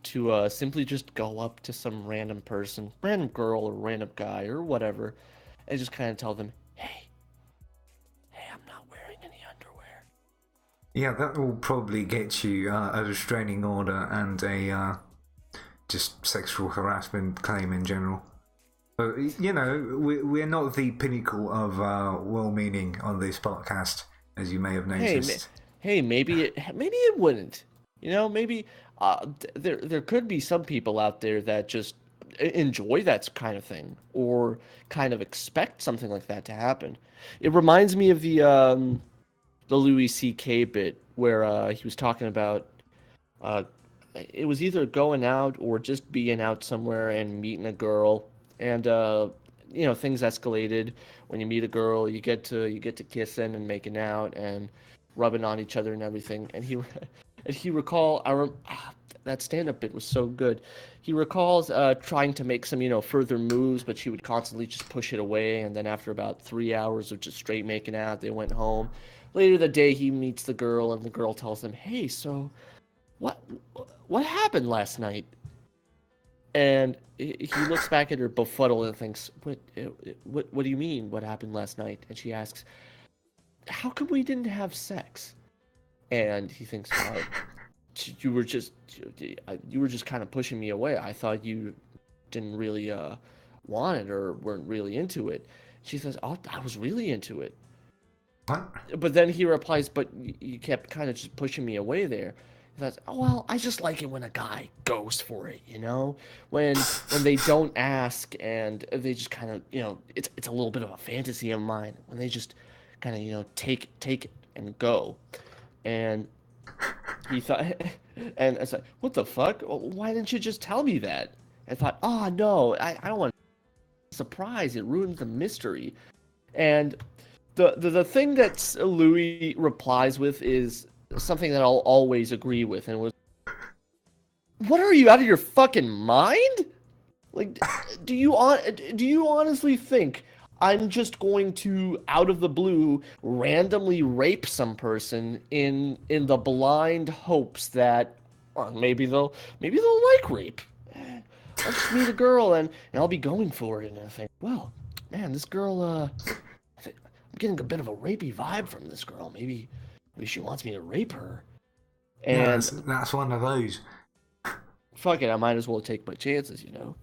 to simply just go up to some random person, random girl or random guy or whatever, and just kind of tell them, hey, I'm not wearing any underwear. Yeah, that will probably get you a restraining order and a just sexual harassment claim in general. But we're not the pinnacle of well-meaning on this podcast, as you may have Hey, noticed. hey, maybe it wouldn't. You know, maybe there could be some people out there that just enjoy that kind of thing or kind of expect something like that to happen. It reminds me of the Louis C.K. bit where he was talking about uh, it was either going out or just being out somewhere and meeting a girl, and you know things escalated. When you meet a girl, you get to kissing and making out and rubbing on each other and everything. And he and he recall that stand-up bit was so good. He recalls trying to make some further moves, but she would constantly just push it away. And then after about 3 hours of just straight making out, they went home. Later the day, he meets the girl, and the girl tells him, "Hey, so what what happened last night?" And he looks back at her befuddled and thinks, what do you mean what happened last night?" And she asks, "How come we didn't have sex?" And he thinks, you were just you were just kind of pushing me away. I thought you didn't really want it or weren't really into it." She says, "Oh, I was really into it." What? But then he replies, "But you kept kind of just pushing me away there." He says, "Oh well, I just like it when a guy goes for it, you know, when they don't ask and they just kind of, it's a little bit of a fantasy of mine when they just kind of, take it and go." And he thought, and I said, "What the fuck? Why didn't you just tell me that?" I thought, "Oh no, I don't want a surprise. It ruins the mystery." And the thing that Louis replies with is something that I'll always agree with, and was, "What are you out of your fucking mind? Like, do you honestly think I'm just going to, out of the blue, randomly rape some person in the blind hopes that maybe they'll like rape. I'll just meet a girl and I'll be going for it, and I think, well, man, this girl, I'm getting a bit of a rapey vibe from this girl. Maybe she wants me to rape her. Yeah, And that's one of those. fuck it, I might as well take my chances, you know.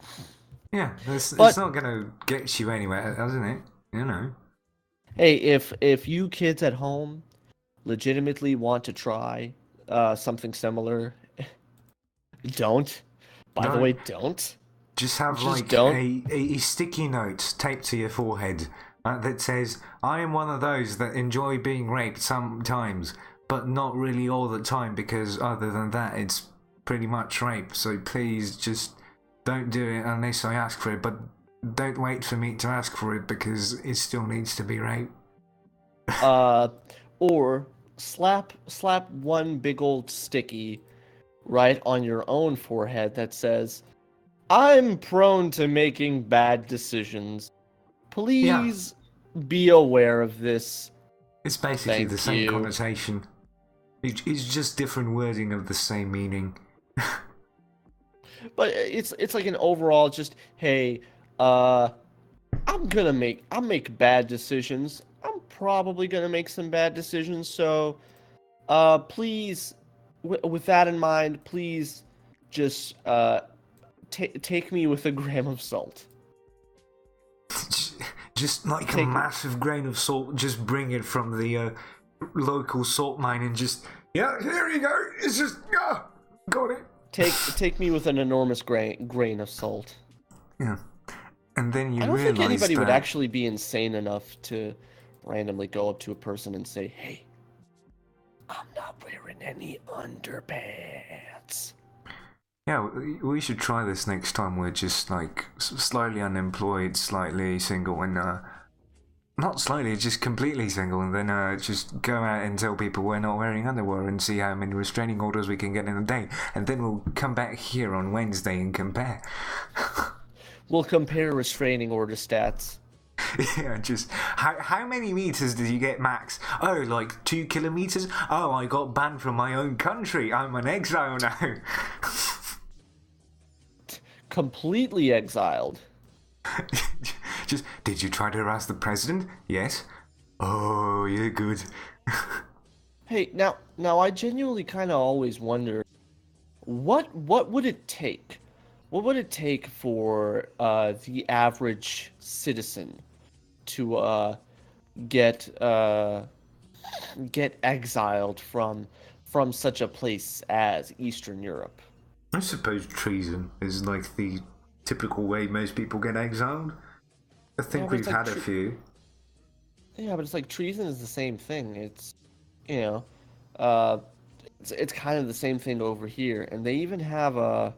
Yeah, it's But not gonna get you anywhere, isn't it? You know. hey, if you kids at home legitimately want to try something similar, don't. By the Don't way, don't. just have Just like don't. a sticky note taped to your forehead that says, "I am one of those that enjoy being raped sometimes, but not really all the time because other than that, it's pretty much rape. So please just don't do it unless I ask for it. But don't wait for me to ask for it because it still needs to be rape." Uh, or slap one big old sticky right on your own forehead that says, "I'm prone to making bad decisions. Yeah, Please be aware of this. it's basically the Thank same you." connotation. It's just different wording of the same meaning. But it's like an overall just, hey, uh, I'll make bad decisions. I'm probably gonna make some bad decisions, so please, with that in mind, please just take me with a gram of salt. Just like a Take massive grain of salt, just bring it from the local salt mine and just, yeah, here you go. It's just, got it. take me with an enormous grain of salt. Yeah. And then I you don't think realise anybody would that, actually be insane enough to randomly go up to a person and say, "Hey, I'm not wearing any underpants." yeah, we should try this next time we're just like slightly unemployed, slightly single, and not slightly, just completely single, and then just go out and tell people we're not wearing underwear and see how many restraining orders we can get in a day. And then we'll come back here on Wednesday and compare. We'll compare restraining order stats. Yeah, just how many meters did you get, Max? Oh, like 2 kilometers? Oh, I got banned from my own country. I'm an exile now. Completely exiled. Just, did you try to harass the president? Yes. Oh, you're good. Hey, now I genuinely kind of always wonder what would it take? What would it take for the average citizen to get uh, get exiled from such a place as Eastern Europe? I suppose treason is like the typical way most people get exiled. I Yeah, think but it's we've like had a few. yeah, but it's like treason is the same thing. It's you know, uh, it's kind of the same thing over here, and they even have a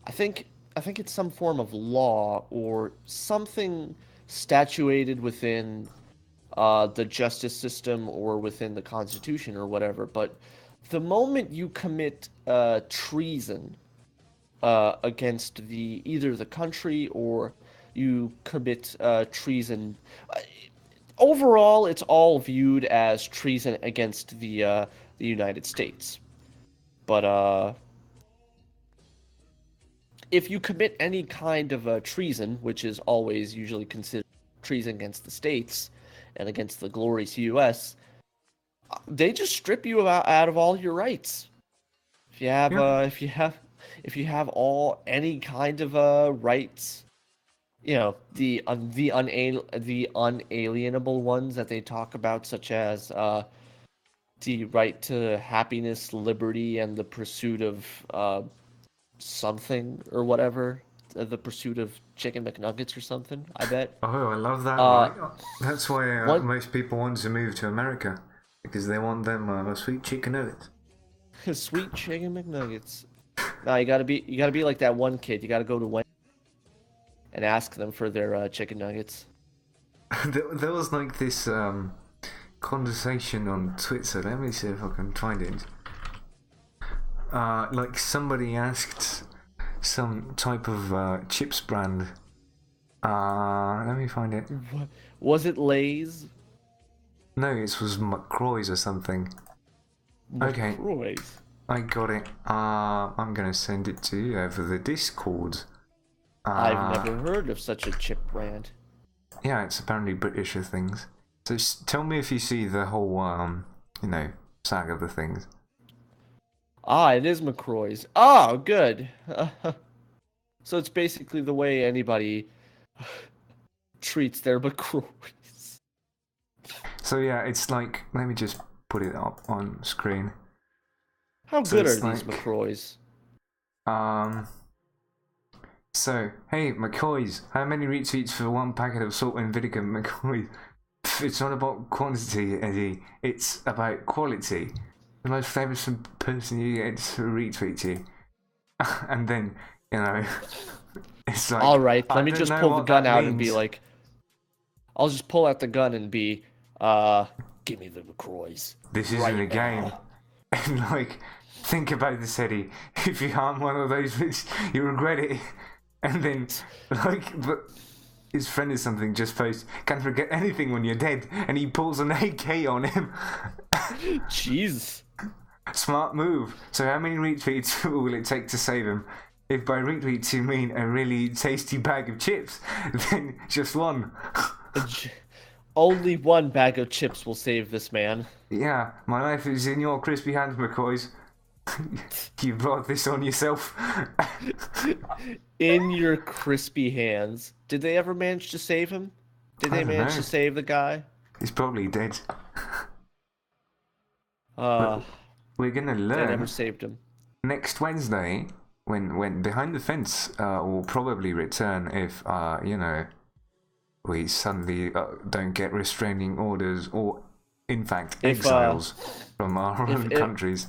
I think I think it's some form of law or something statuated within the justice system or within the Constitution or whatever. But the moment you commit treason against the either the country or you commit treason, uh, overall, it's all viewed as treason against the United States. But if you commit any kind of treason, which is always usually considered treason against the states and against the glorious U.S., they just strip you out of all your rights. If you have, Yep. if you have all any kind of rights, you know the unalienable ones that they talk about, such as the right to happiness, liberty, and the pursuit of something or whatever, the pursuit of chicken McNuggets or something. I bet. Oh, I love that, Uh, right? That's why one most people want to move to America. Because they want them sweet chicken nuggets. sweet chicken McNuggets. Now you gotta be like that one kid. You gotta go to Wendy's and ask them for their chicken nuggets. There was like this conversation on Twitter. Let me see if I can find it. Like somebody asked some type of chips brand Let me find it. What? Was it Lay's? No, it was McCroy's or something. Okay, McCroy's. I got it. I'm gonna send it to you over the Discord. I've never heard of such a chip brand. Yeah, it's apparently Britisher things. So tell me if you see the whole, you know, sag of the things. Ah, it is McCroy's. Oh, good. So it's basically the way anybody treats their McCroy's. So yeah, it's like, let me just put it up on screen. How So good are it's these like, McCroy's? So, hey, McCoy's, how many retweets for one packet of salt and vinegar, McCoy? It's not about quantity, Eddie. It's about quality. The most famous person you get to retweet you. And then, you know, it's like... Alright, I let me don't just know pull the what gun that out and be means. like... I'll just pull out the gun and be, give me the McCroy's. This right isn't a game. now. And like, think about this, Eddie. If you harm one of those, you regret it. And then, like, but his friend is something just posts, can't forget anything when you're dead. And he pulls an AK on him. Jeez. Smart move. So how many retweets will it take to save him? If by retweets you mean a really tasty bag of chips, then just one. Only one bag of chips will save this man. Yeah, my life is in your crispy hands, McCoys. You brought this on yourself. In your crispy hands. Did they ever manage to save him? Did I they don't manage know. to save the guy? He's probably dead. Uh, But we're gonna they never learn saved him. next Wednesday when Behind the Fence will probably return if you know, we suddenly don't get restraining orders or in fact exiles from our own countries.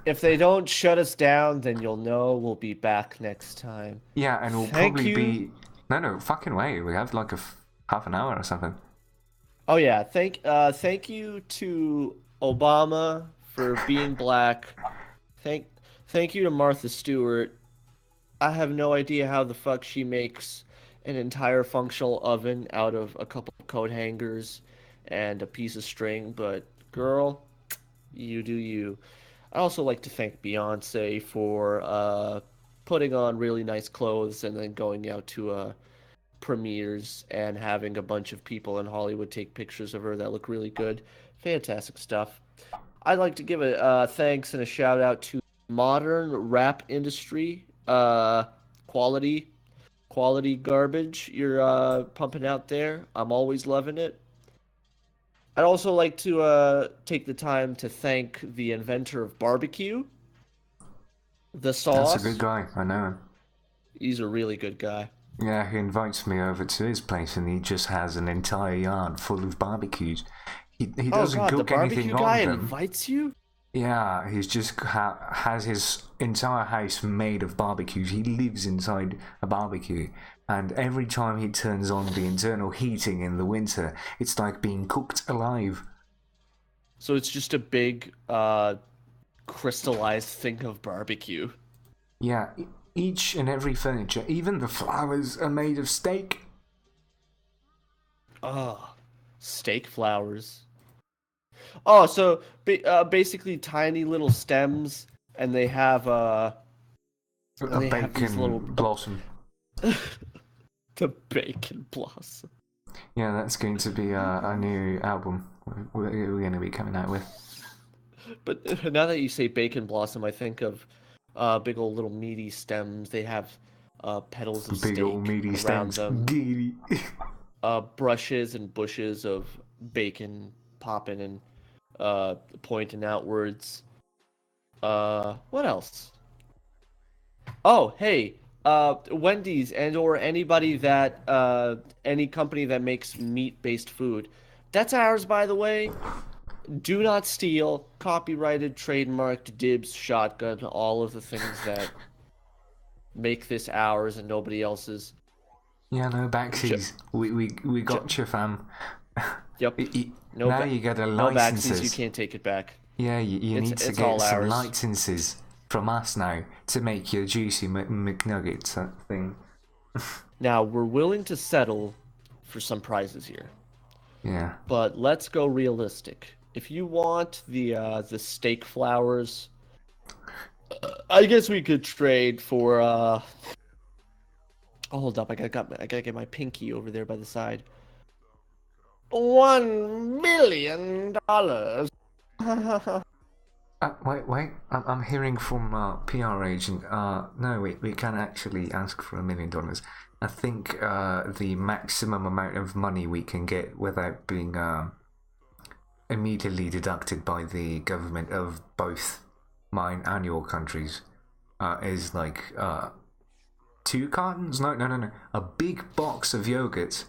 If they don't shut us down, then you'll know we'll be back next time. Yeah, and we'll Thank probably you. be no fucking way. We have like half an hour or something. Oh yeah, thank you to Obama for being black. Thank you to Martha Stewart. I have no idea how the fuck she makes an entire functional oven out of a couple of coat hangers and a piece of string, but girl, you do you. I also like to thank Beyonce for putting on really nice clothes and then going out to premieres and having a bunch of people in Hollywood take pictures of her that look really good. Fantastic stuff. I'd like to give a thanks and a shout out to modern rap industry. Quality, quality garbage you're pumping out there. I'm always loving it. I'd also like to take the time to thank the inventor of barbecue, the That's a good sauce. guy. I know him. He's a really good guy. Yeah, he invites me over to his place, and he just has an entire yard full of barbecues. He Oh doesn't God, the cook anything barbecue guy on them. invites you? Yeah, he's just has his entire house made of barbecues. He lives inside a barbecue, and every time he turns on the internal heating in the winter, it's like being cooked alive. So it's just a big crystallized thing of barbecue. Yeah, each and every furniture, even the flowers, are made of steak. Oh, steak flowers. Oh, so basically tiny little stems, and they have A they have these bacon little blossom. the bacon blossom. Yeah, that's going to be a new album we're going to be coming out with. But now that you say bacon blossom, I think of big old little meaty stems. They have petals of Big steak old meaty around stems. them. Giddy. Brushes and bushes of bacon popping and pointing outwards. What else? Oh, hey, Wendy's and or anybody that any company that makes meat-based food. That's ours, by the way. Do not steal. Copyrighted, trademarked, dibs, shotgun, all of the things that make this ours and nobody else's. Yeah, no backsies. We got you, fam. Yep. No now you get a no licenses. backsies. You can't take it back. Yeah, you need to it's get all some ours. licenses from us now to make your juicy McNuggets thing. Now, we're willing to settle for some prizes here, Yeah. but let's go realistic. If you want the steak flowers, I guess we could trade for oh, hold up, I gotta get my pinky over there by the side. $1 million. Wait. I'm hearing from PR agent. No, we can actually ask for $1 million. I think the maximum amount of money we can get without being immediately deducted by the government of both mine and your countries is like 2 cartons. No. A big box of yogurt.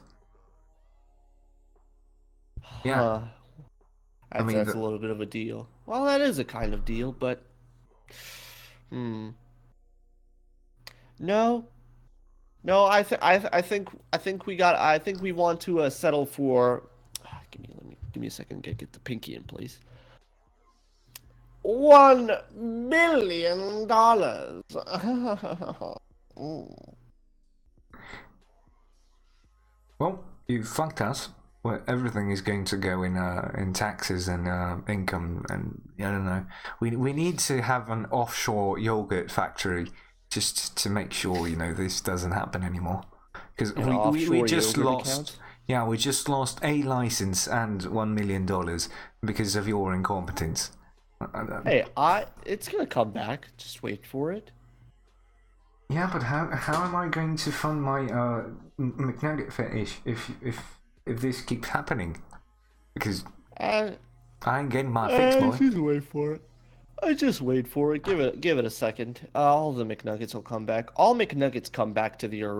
Yeah. That's a little bit of a deal. Well, that is a kind of deal, but no, no. I think we want to settle for. Give me a second. Get the pinky in place. $1 million. Well, you fucked us. Well, everything is going to go in taxes and income, and I don't know. We need to have an offshore yogurt factory just to make sure this doesn't happen anymore. Because we just lost. Yeah, we just lost a license and $1 million because of your incompetence. Hey, it's gonna come back. Just wait for it. Yeah, but how am I going to fund my McNugget fetish if this keeps happening? Because I ain't getting my fix, boy. Just wait for it. Just wait for it. Give it a second. All the McNuggets will come back. All McNuggets come back to their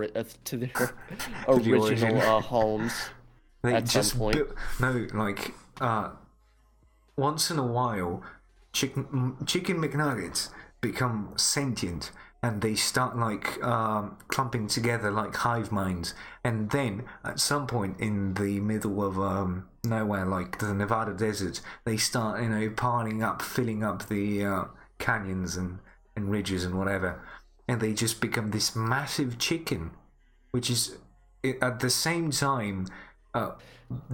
original homes at some point. Once in a while, chicken McNuggets become sentient. And they start clumping together like hive minds, and then at some point in the middle of nowhere, like the Nevada desert, they start piling up, filling up the canyons and ridges and whatever, and they just become this massive chicken, which is at the same time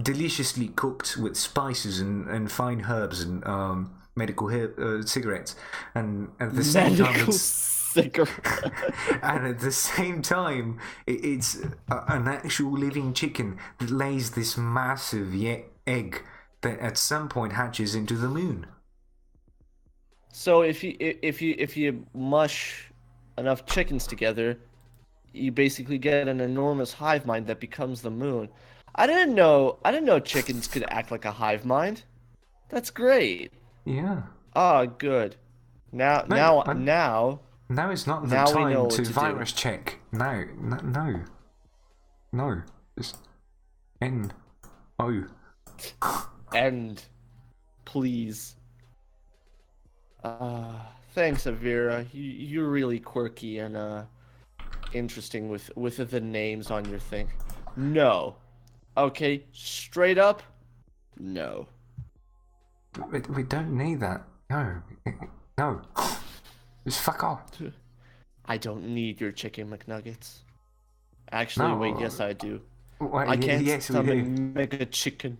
deliciously cooked with spices and fine herbs and medical cigarettes, and at the same time and at the same time, it's an actual living chicken that lays this massive egg that at some point hatches into the moon. So if you mush enough chickens together, you basically get an enormous hive mind that becomes the moon. I didn't know chickens could act like a hive mind. That's great. Yeah. Ah, good. Now Now is not the time to virus check. No. Just N-O. End. Please. Thanks, Avira. You're really quirky and interesting with the names on your thing. No. Okay, straight up, no. We don't need that. No. Just fuck off. I don't need your chicken McNuggets. Actually, wait, yes I do. I can't summon Mega Chicken.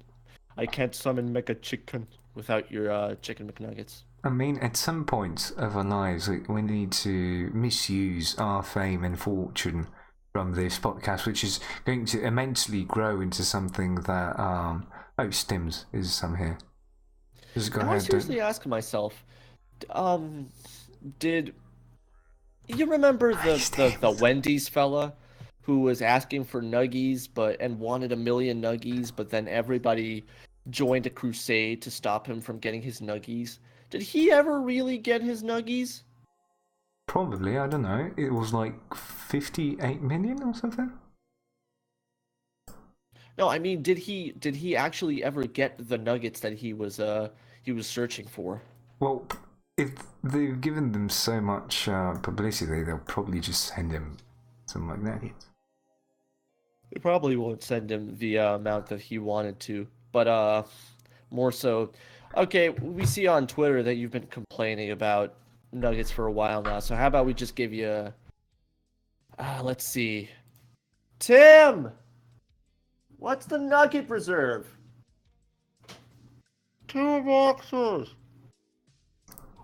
I can't summon Mega Chicken without your chicken McNuggets. I mean, at some point of our lives, we need to misuse our fame and fortune from this podcast, which is going to immensely grow into something that Stims is some here. Just go ahead. I seriously ask myself, did you remember the Wendy's fella who was asking for nuggies and wanted 1 million nuggies, but then everybody joined a crusade to stop him from getting his nuggies? Did he ever really get his nuggies? Probably, I don't know. It was like 58 million or something. No, I mean, did he actually ever get the nuggets that he was searching for? Well, if they've given them so much publicity, they'll probably just send him some nuggets. They probably won't send him the amount that he wanted to, but more so. Okay, we see on Twitter that you've been complaining about nuggets for a while now, so how about we just give you let's see. Tim! What's the nugget reserve? 2 boxes.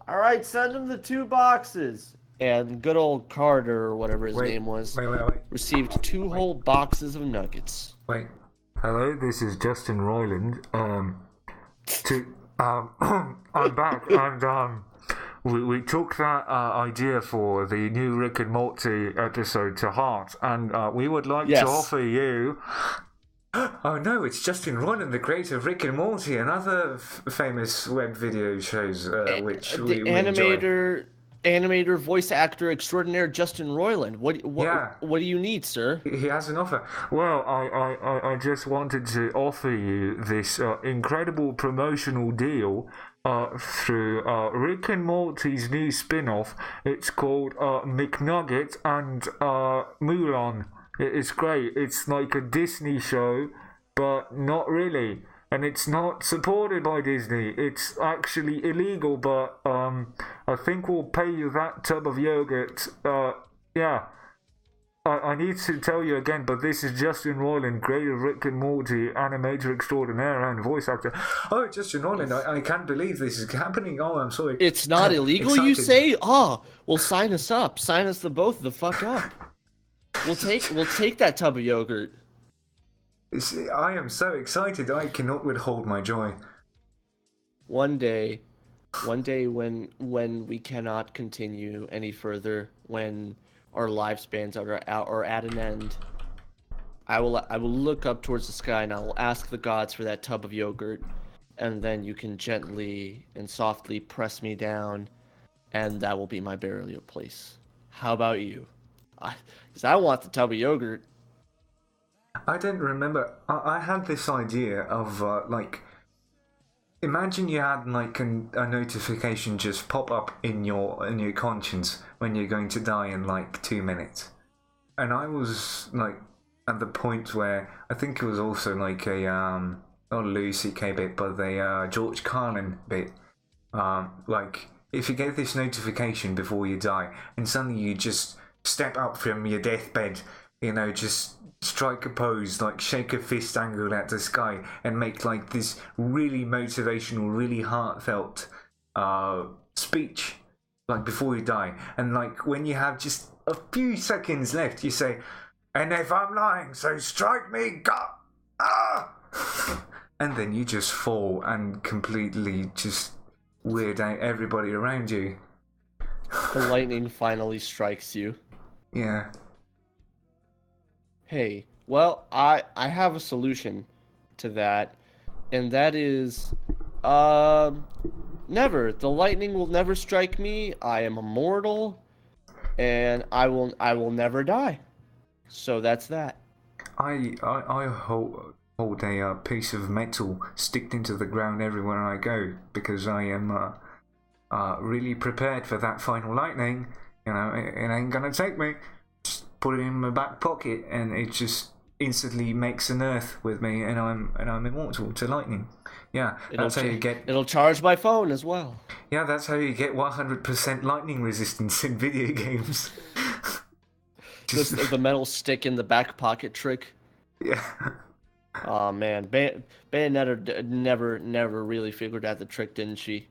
Alright, send him the 2 boxes. And good old Carter, or whatever his name was, wait. received 2 whole boxes of nuggets. Wait. Hello, this is Justin Roiland. I'm back, and we took that idea for the new Rick and Morty episode to heart, and we would like to offer you. Oh no, it's Justin Roiland, the creator of Rick and Morty and other famous web video shows, which we enjoy. Animator, voice actor extraordinaire Justin Roiland. What do you need, sir? He has an offer. Well, I just wanted to offer you this incredible promotional deal through Rick and Morty's new spin-off. It's called McNugget and Mulan. It's great. It's like a Disney show, but not really. And it's not supported by Disney. It's actually illegal, but I think we'll pay you that tub of yogurt. Yeah. I need to tell you again, but this is Justin Roiland, creator of Rick and Morty, animator extraordinaire and voice actor. Oh, Justin Roiland, I can't believe this is happening. Oh, I'm sorry. It's not illegal, you say? Oh, well, sign us up. Sign us both the fuck up. We'll take that tub of yogurt. I am so excited. I cannot withhold my joy. One day when we cannot continue any further, when our lifespans are at an end, I will look up towards the sky and I will ask the gods for that tub of yogurt, and then you can gently and softly press me down, and that will be my burial place. How about you? Because I want the tub of yogurt. I don't remember. I had this idea of imagine you had like a notification just pop up in your conscience when you're going to die in like 2 minutes, and I was like at the point where I think it was also like a not a Louis C.K. bit, but the George Carlin bit. Like if you get this notification before you die, and suddenly you just step up from your deathbed, just strike a pose, like shake a fist angle at the sky and make like this really motivational, really heartfelt speech like before you die, and like when you have just a few seconds left you say, and if I'm lying, so strike me, and then you just fall and completely just weird out everybody around you. The lightning finally strikes you. Yeah. Hey, well, I have a solution to that, and that is, never. The lightning will never strike me. I am immortal, and I will never die. So that's that. I hold a piece of metal sticked into the ground everywhere I go, because I am really prepared for that final lightning. It ain't gonna take me. Put it in my back pocket, and it just instantly makes an earth with me, and I'm immortal to lightning. Yeah, that's how you get. It'll charge my phone as well. Yeah, that's how you get 100% lightning resistance in video games. Just the metal stick in the back pocket trick. Yeah. Oh man, Bayonetta never really figured out the trick, didn't she?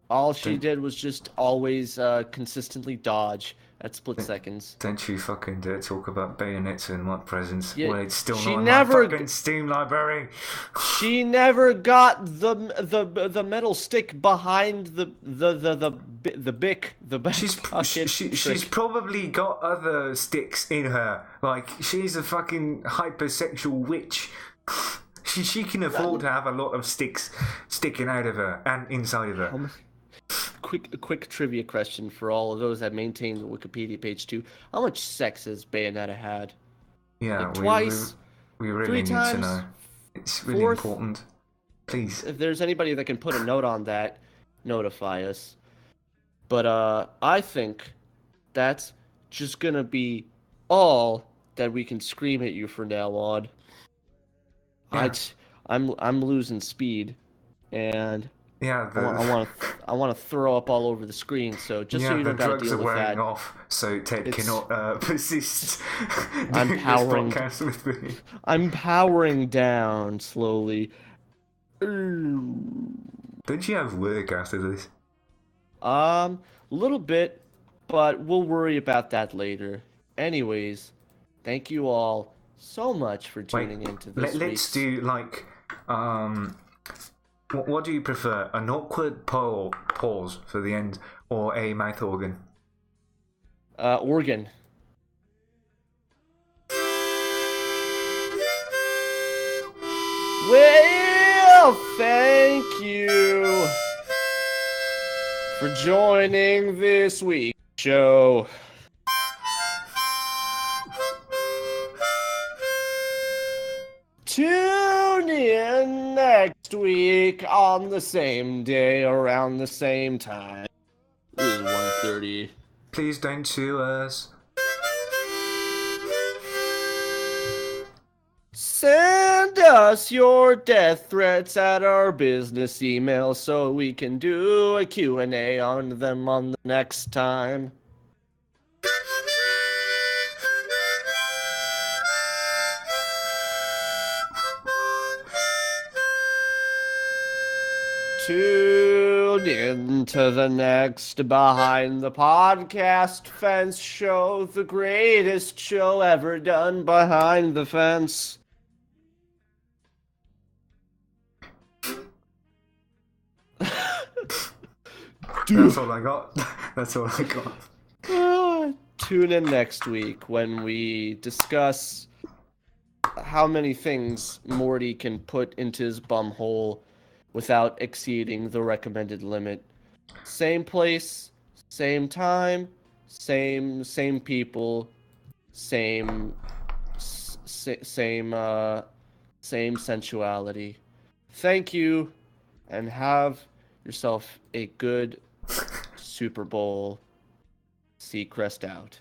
All she did was just always consistently dodge at split seconds. Don't you fucking dare talk about Bayonetta in my presence. Yeah, well, it's still not in my fucking Steam library. She never got the metal stick behind the bic. She's probably got other sticks in her. Like, she's a fucking hypersexual witch. She can afford to have a lot of sticks sticking out of her and inside of her. A quick trivia question for all of those that maintain the Wikipedia page too. How much sex has Bayonetta had? Yeah, like twice. We really need to know. It's really important. Please. If there's anybody that can put a note on that, notify us. But I think that's just gonna be all that we can scream at you from now on. Yeah. I'm losing speed, and Yeah, I want to throw up all over the screen. So just so yeah, you the don't got to drugs deal are with wearing that, off, so Ted it's cannot persist I'm doing this powering podcast with me. I'm powering down slowly. Don't you have work after this? A little bit, but we'll worry about that later. Anyways, thank you all so much for Wait, tuning into let, this let's week's do like, what do you prefer? An awkward pause for the end, or a mouth organ? organ. Well, thank you for joining this week's show. Tune in next week on the same day around the same time. This is 1:30. Please don't sue us. Send us your death threats at our business email so we can do a Q&A on them on the next time. Tune in to the next Behind the Podcast Fence show, the greatest show ever done behind the fence. That's all I got. That's all I got. Tune in next week when we discuss how many things Morty can put into his bum hole without exceeding the recommended limit. Same place, same time, same people, same same sensuality. Thank you, and have yourself a good Super Bowl. Seacrest out.